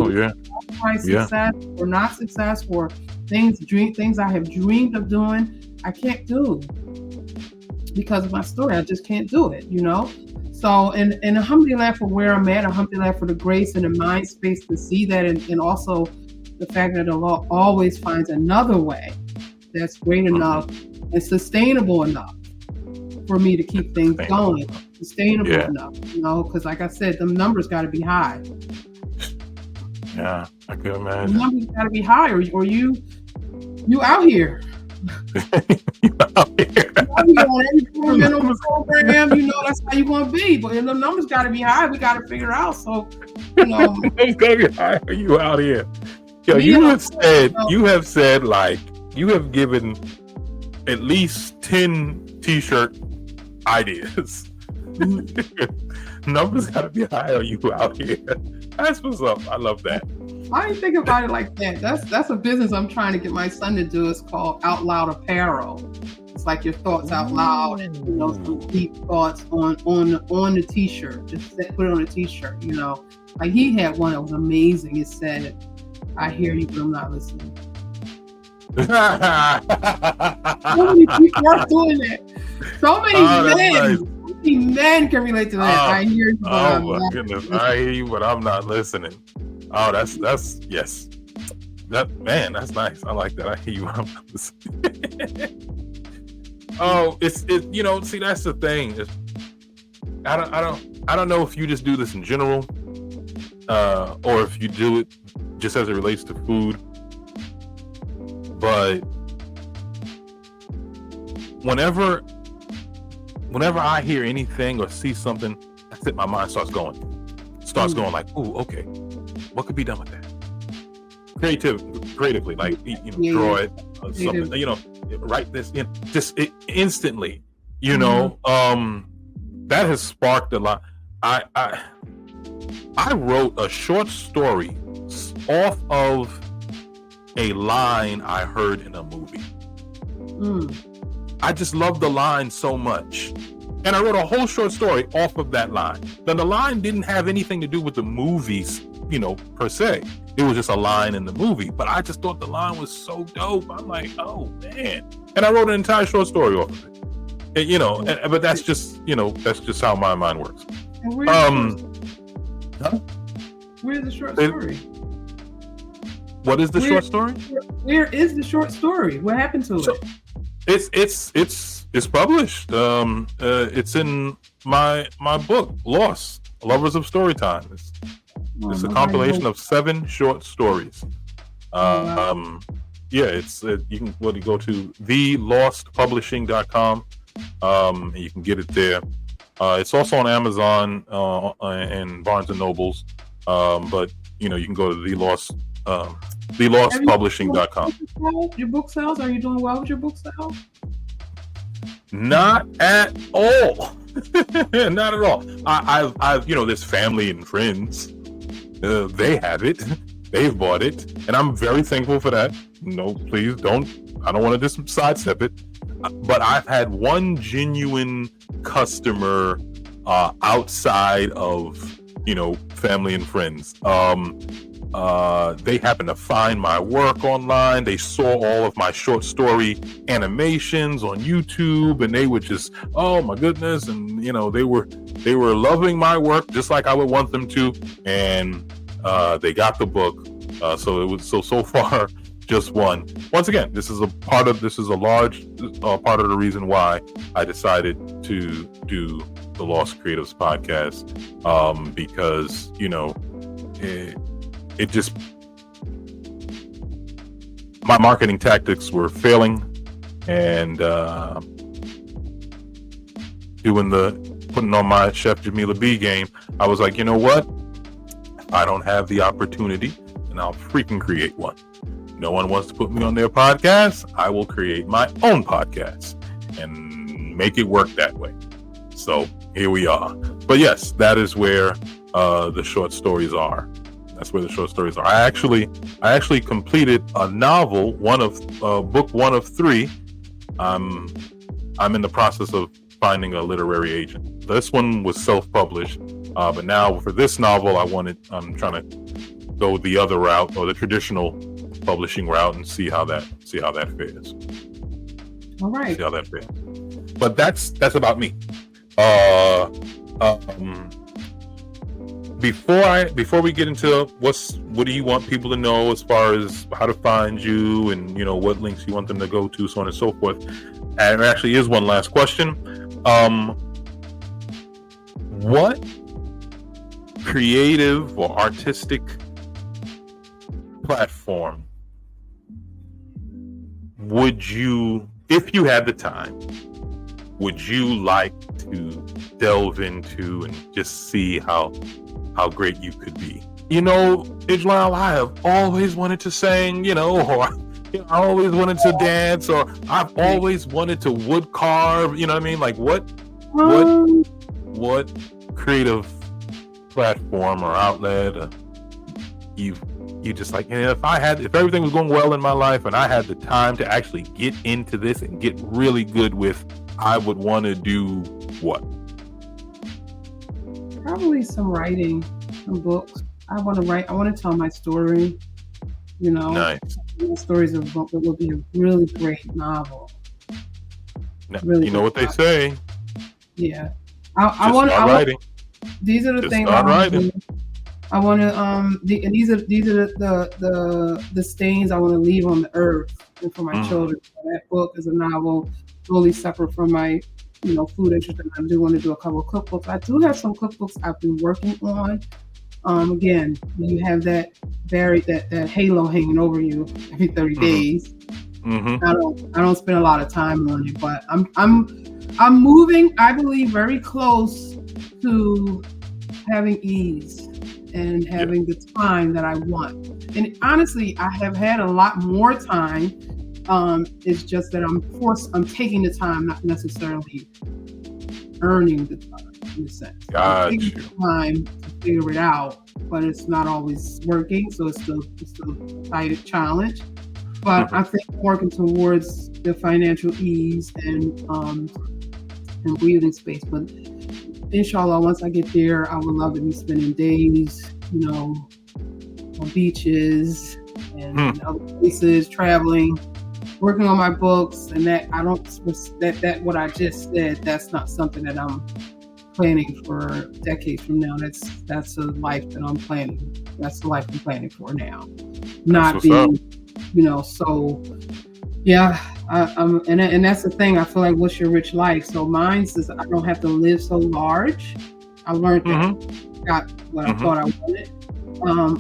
My success or not success, or things I have dreamed of doing, I can't do because of my story. I just can't do it, So, and alhamdulillah for where I'm at, alhamdulillah for the grace and the mind space to see that, and also the fact that Allah always finds another way that's great enough and sustainable enough for me to keep things going, sustainable enough, because like I said, the numbers got to be high. Yeah, I can imagine. The numbers got to be high, or you out here. You out here. On every governmental program, that's how you want to be. But the numbers got to be high. We got to figure it out. So, Numbers got to be high. Are you out here? Yo, you have said like you have given at least 10 t-shirt ideas. Numbers gotta be high. Are you out here? That's what's up. I love that. I didn't think about it like that. That's a business I'm trying to get my son to do. It's called Out Loud Apparel. It's like your thoughts out loud, and some deep thoughts on the t-shirt. Just put it on a t-shirt. Like he had one that was amazing. It said, "I hear you, but I'm not listening." So many people are doing that. So many men can relate to that. I hear you, but I'm not listening. I hear you, but I'm not listening. Oh, that's yes. That's nice. I like that. I hear you, but I'm not listening. Oh, it's see, that's the thing. I don't know if you just do this in general, or if you do it just as it relates to food. But whenever I hear anything or see something, that's it. My mind starts going like, "Ooh, okay, what could be done with that?" Creatively, like draw it, or something. Write this in, just instantly. That has sparked a lot. I wrote a short story off of a line I heard in a movie. I just love the line so much, and I wrote a whole short story off of that line. Then the line didn't have anything to do with the movies, per se. It was just a line in the movie, but I just thought the line was so dope. I'm like, oh man, and I wrote an entire short story off of it. But that's just how my mind works. And where's the short story? What is the short story? Where is the short story? What happened to it? It's published. It's in my book, L.O.S.T, Lovers of Storytime. It's a compilation of 7 short stories. Wow. You can go to the.lostpublishing.com, and you can get it there. It's also on Amazon and Barnes and Nobles, but you can go to the.lostpublishing.com. Your book sales? Are you doing well with your book sales? Not at all. Not at all. I've there's family and friends. They have it. They've bought it, and I'm very thankful for that. No, please don't. I don't want to just sidestep it. But I've had one genuine customer outside of family and friends. They happened to find my work online. They saw all of my short story animations on YouTube, and they were just, oh my goodness, and they were loving my work just like I would want them to. And they got the book, So it was so far just one. Once again, this is a large part of the reason why I decided to do the L.O.S.T Creatives podcast, because it just, my marketing tactics were failing, and putting on my Chef Jamela B game. I was like, you know what? If I don't have the opportunity, then I'll freaking create one. No one wants to put me on their podcast. I will create my own podcast and make it work that way. So here we are. But yes, that is where the short stories are. That's where the short stories are. I actually completed a novel, book 1 of 3. I'm in the process of finding a literary agent. This one was self-published, but now for this novel, I'm trying to go the other route, or the traditional publishing route, and see how that fares. All right. See how that fares. But that's about me. Before we get into what do you want people to know as far as how to find you, and what links you want them to go to, so on and so forth. And there actually is one last question. What creative or artistic platform would you, if you had the time, would you like to delve into and just see how great you could be? Ijlal, I have always wanted to sing, or I always wanted to dance, or I've always wanted to wood carve, you know what I mean? Like what creative platform or outlet you just like, if everything was going well in my life and I had the time to actually get into this and get really good with, I would want to do what? Probably some writing, some books. I want to write. I want to tell my story. Nice. My stories of book that would be a really great novel. Now, really, you know what they say. Yeah, I want writing. These are the just things start writing. I want to and these are the stains I want to leave on the earth and for my children. That book is a novel totally separate from my food interest, and I do want to do a couple of cookbooks. I do have some cookbooks I've been working on. Again, you have that halo hanging over you every 30 days. Mm-hmm. I don't spend a lot of time on it, but I'm moving, I believe, very close to having ease and having the time that I want. And honestly, I have had a lot more time. It's just that I'm taking the time, not necessarily earning the time in a sense. Got you. The time to figure it out, but it's not always working, so it's still a challenge. But I think I'm working towards the financial ease and breathing space. But inshallah, once I get there, I would love to be spending days, on beaches and other places, traveling, working on my books, and that what I just said, that's not something that I'm planning for decades from now. That's a life that I'm planning. That's the life I'm planning for now. Not being, so yeah. And that's the thing. I feel like, what's your rich life? So mine is I don't have to live so large. I learned that. Got what I thought I wanted.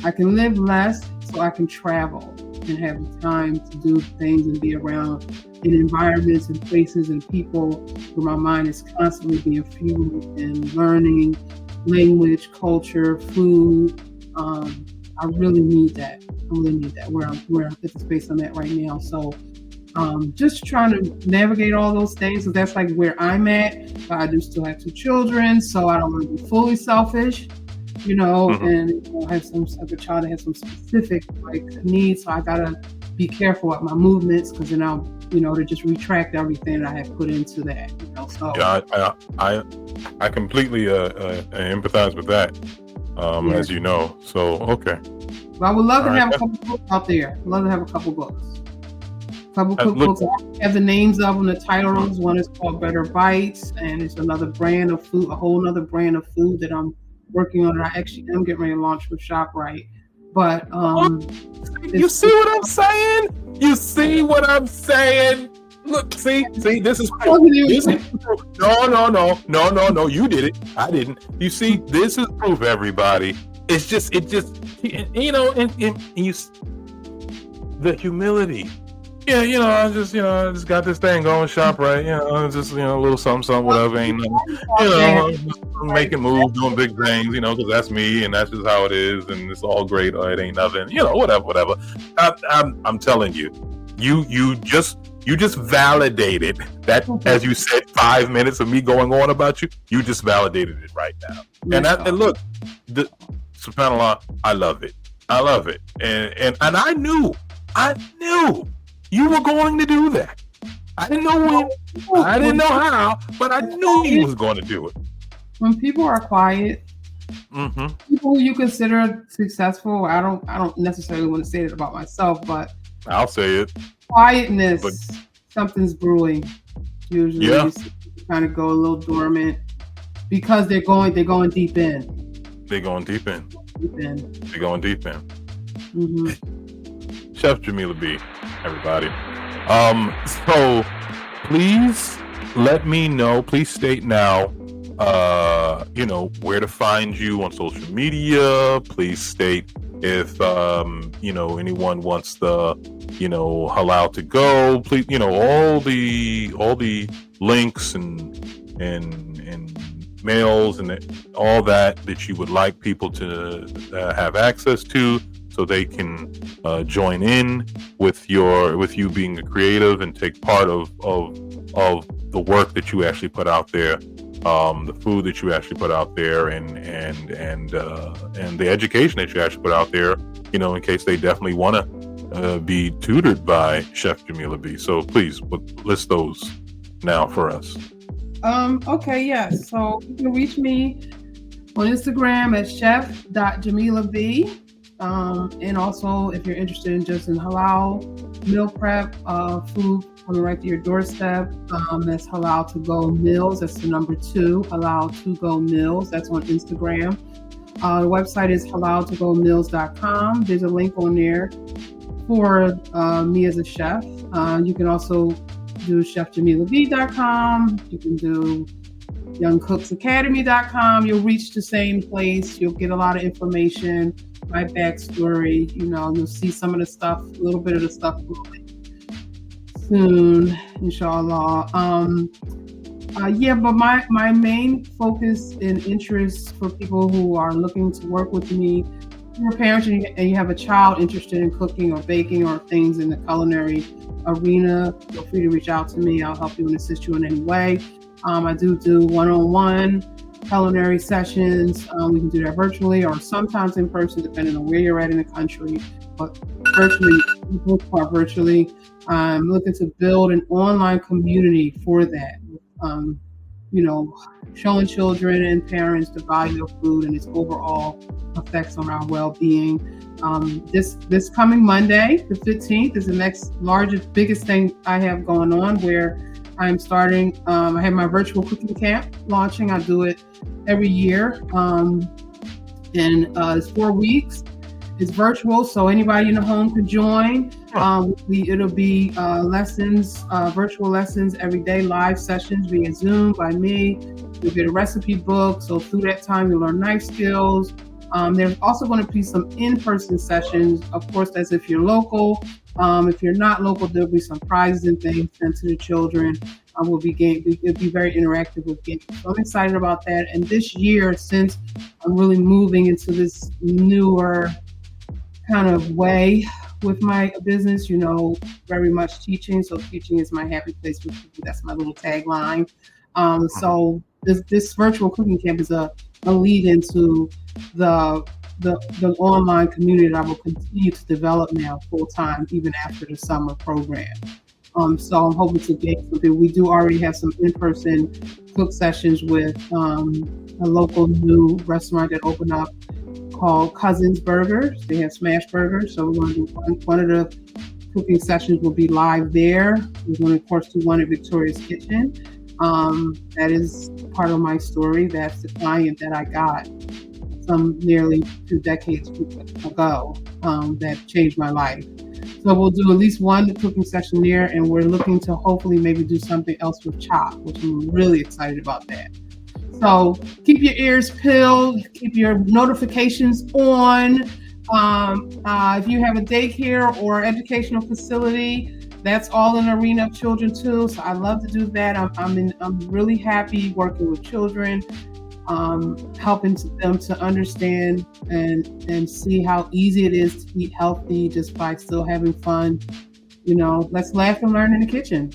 I can live less, so I can travel and have the time to do things and be around in environments and places and people where my mind is constantly being fueled and learning language, culture, food. I really need that. Where I'm at the space I'm at right now. So just trying to navigate all those things. So that's like where I'm at. But I do still have 2 children, so I don't want to be fully selfish, and I have a child that has some specific needs. So I gotta be careful with my movements, because then I'll, to just retract everything that I have put into that. So yeah, I completely empathize with that. As you know. So okay. Well, I would love to have a couple books out there. I'd love to have a couple books. Cookbooks. I have the names of them, the titles. One is called Better Bites, and it's another brand of food, a whole other brand of food that I'm working on. And I actually am getting ready to launch with ShopRite. But you see what I'm saying? You see what I'm saying? Look, see, this is proof. No. You did it. I didn't. You see, this is proof, everybody. It just, you know, and you, the humility. Yeah, I just got this thing going, shop right. Just a little something, whatever. Ain't nothing. I'm making moves, doing big things. Because that's me, and that's just how it is, and it's all great. Or it ain't nothing. Whatever. I'm telling you, you just validated that, as you said, 5 minutes of me going on about you. You just validated it right now. And look, subhanAllah, I love it, and I knew you were going to do that. I didn't know when, I didn't know how, but I knew you was going to do it. When people are quiet, people who you consider successful, I don't necessarily want to say that about myself, but I'll say it. Quietness, something's brewing. Usually, yeah. You kind of go a little dormant because they're going deep in. They're going deep in. They're going deep in. Chef Jamela B, everybody. So please let me know. Please state now, where to find you on social media. Please state if anyone wants the halal to go. Please, all the links and mails and all that you would like people to have access to, so they can join in with you being a creative and take part of the work that you actually put out there, the food that you actually put out there, and the education that you actually put out there. In case they definitely want to be tutored by Chef Jamela B. So please list those now for us. Okay, yes. So you can reach me on Instagram at chef.jamelab. And also, if you're interested in just in halal meal prep, food coming right to your doorstep, that's Halal to Go Meals. That's the number 2, Halal to Go Meals. That's on Instagram. The website is halaltogomills.com. There's a link on there for me as a chef. You can also do chefjamelab.com. You can do youngcooksacademy.com. You'll reach the same place. You'll get a lot of information, my backstory. You'll see some of the stuff, a little bit of the stuff soon, inshallah. But my main focus and interest for people who are looking to work with me, if you're a parent and you have a child interested in cooking or baking or things in the culinary arena, feel free to reach out to me. I'll help you and assist you in any way. I do one-on-one culinary sessions. We can do that virtually or sometimes in person, depending on where you're at in the country. But virtually, I'm looking to build an online community for that. Showing children and parents the value of food and its overall effects on our well-being. This coming Monday, the 15th, is the next biggest thing I have going on, where I'm starting. I have my virtual cooking camp launching. I do it every year, and it's 4 weeks. It's virtual, so anybody in the home can join. It'll be lessons, virtual lessons every day, live sessions via Zoom by me. You'll get a recipe book, so through that time you'll learn knife skills. There's also going to be some in-person sessions. Of course, that's if you're local. If you're not local, there'll be some prizes and things sent to the children. It'll be very interactive with games. So I'm excited about that. And this year, since I'm really moving into this newer kind of way with my business, very much teaching. So teaching is my happy place with people. That's my little tagline. So this virtual cooking camp is a lead into the online community that I will continue to develop now full time, even after the summer program. So I'm hoping to get something. We do already have some in-person cook sessions with a local new restaurant that opened up called Cousins Burgers. They have smash burgers. So we're going to do one of the cooking sessions will be live there. We're going to, of course, do one at Victoria's Kitchen. That is part of my story. That's the client that I got. some nearly 2 decades ago that changed my life. So we'll do at least one cooking session there, and we're looking to hopefully maybe do something else with Chop, which I'm really excited about that. So keep your ears peeled, keep your notifications on. If you have a daycare or educational facility, that's all in the arena of children too. So I love to do that. I'm really happy working with children, helping them to understand and see how easy it is to eat healthy just by still having fun. Let's laugh and learn in the kitchen.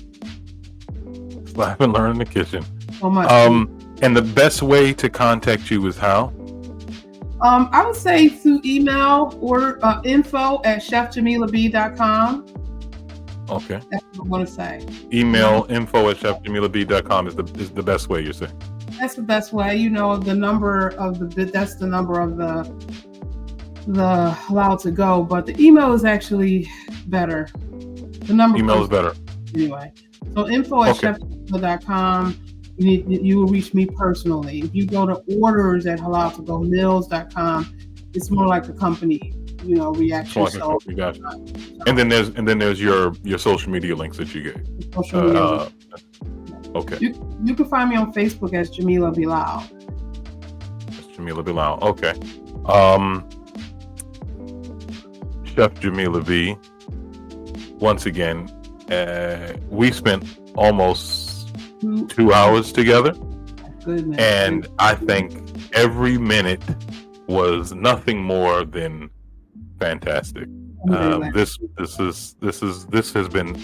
Laugh and learn in the kitchen. So much. And the best way to contact you is how? I would say through email or info@chefjamelab.com. Okay. That's what I want to say. Email info@chefjamelab.com is the best way, you're saying? That's the best way. The number of that's the number of the allowed to go, but the email is actually better. The number email is better. Anyway. So info@chefjamelab.com. You will reach me personally. If you go to orders@halaltogomills.com, it's more like a company, reaction. Like so, gotcha. And then there's your social media links that you gave. Social media. Okay. You can find me on Facebook as Jamela Bilal. That's Jamela Bilal. Okay. Chef Jamela B. Once again, we spent almost 2 hours together. Goodness. And I think every minute was nothing more than fantastic. This has been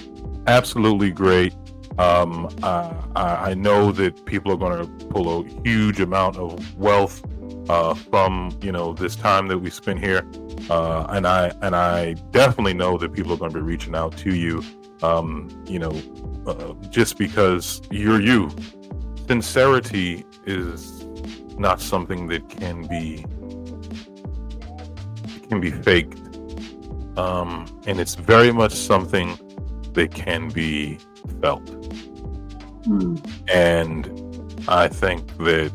absolutely great. I know that people are going to pull a huge amount of wealth from this time that we spent here, and I definitely know that people are going to be reaching out to you. Just because you're you. Sincerity is not something that can be faked, and it's very much something that can be felt. And I think that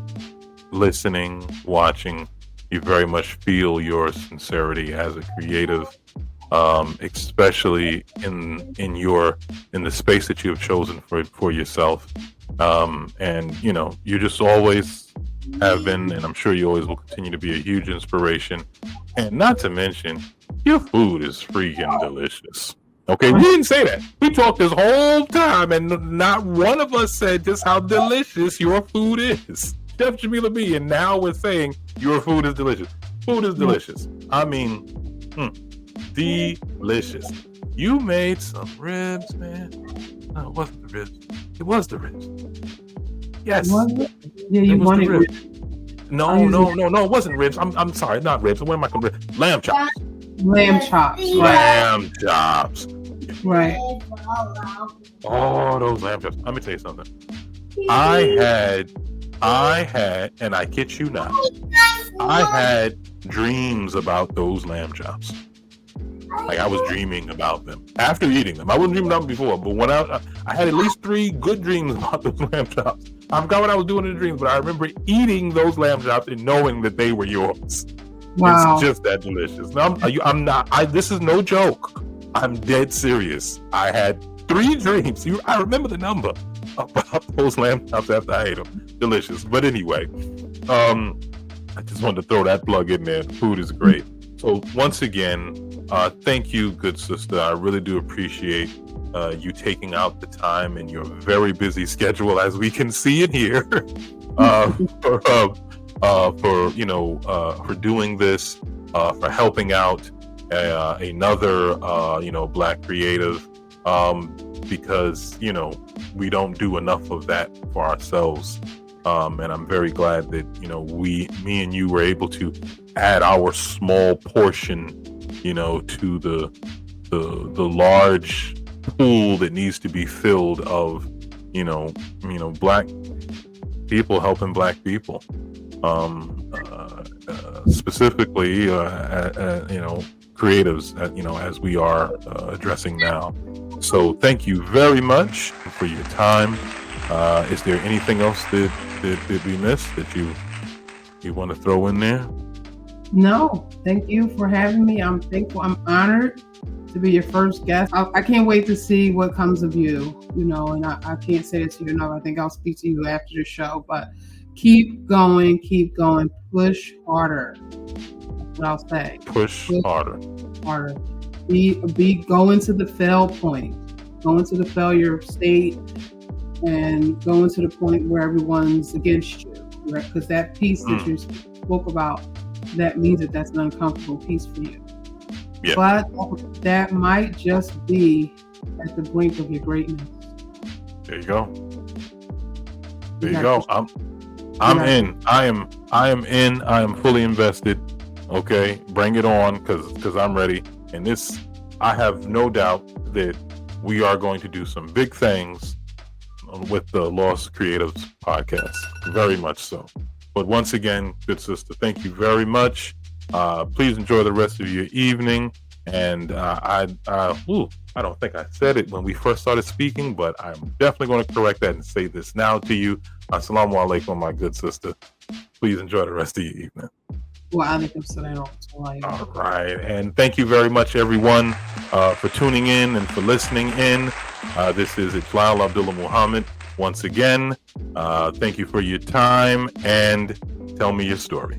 listening, watching, you very much feel your sincerity as a creative, especially in the space that you have chosen for yourself. And you just always have been, and I'm sure you always will continue to be, a huge inspiration. And not to mention, your food is freaking delicious. Okay, we didn't say that. We talked this whole time, and not one of us said just how delicious your food is. Chef Jamela B, and now we're saying your food is delicious. Food is delicious. I mean, delicious. You made some ribs, man. No, it wasn't the ribs. It was the ribs. Yes. Yeah, you wanted ribs. No, it wasn't ribs. I'm sorry, not ribs. What am I calling ribs? Lamb chops. Lamb chops. Lamb chops. Right. Oh, those lamb chops. Let me tell you something. I had, and I kid you not, I had dreams about those lamb chops. Like, I was dreaming about them after eating them. I wasn't dreaming about them before, but when I had at least 3 good dreams about those lamb chops. I forgot what I was doing in the dreams, but I remember eating those lamb chops and knowing that they were yours. Wow. It's just that delicious. Now, I'm not, this is no joke. I'm dead serious. I had 3 dreams. I remember the number about those lamb chops after I ate them. Delicious. But anyway, I just wanted to throw that plug in there. Food is great. So once again, thank you, good sister. I really do appreciate you taking out the time in your very busy schedule, as we can see it here, for doing this, for helping out another Black creative, because we don't do enough of that for ourselves, and I'm very glad that me and you were able to add our small portion to the large pool that needs to be filled of Black people helping Black people, specifically creatives, as we are addressing now. So thank you very much for your time. Is there anything else that we missed that you want to throw in there? No, thank you for having me. I'm thankful. I'm honored to be your first guest. I can't wait to see what comes of you, and I can't say it to you enough. I think I'll speak to you after the show, but keep going, push harder. That's what I'll say. Push harder. Go into the fail point, go into the failure state, and go into the point where everyone's against you, right? Because that piece that you spoke about, that means that's an uncomfortable piece for you. Yeah. But that might just be at the brink of your greatness. There you go. There you go. I'm in. I am in. I am fully invested. Okay, bring it on, because I'm ready. And this, I have no doubt that we are going to do some big things with the L.O.S.T Creatives podcast. Very much so. But once again, good sister, thank you very much. Please enjoy the rest of your evening. And I don't think I said it when we first started speaking, but I'm definitely going to correct that and say this now to you. Assalamu alaikum, my good sister. Please enjoy the rest of your evening. All right. And thank you very much, everyone, for tuning in and for listening in. This is Ijlal Abdullah Muhammad. Once again, thank you for your time, and tell me your story.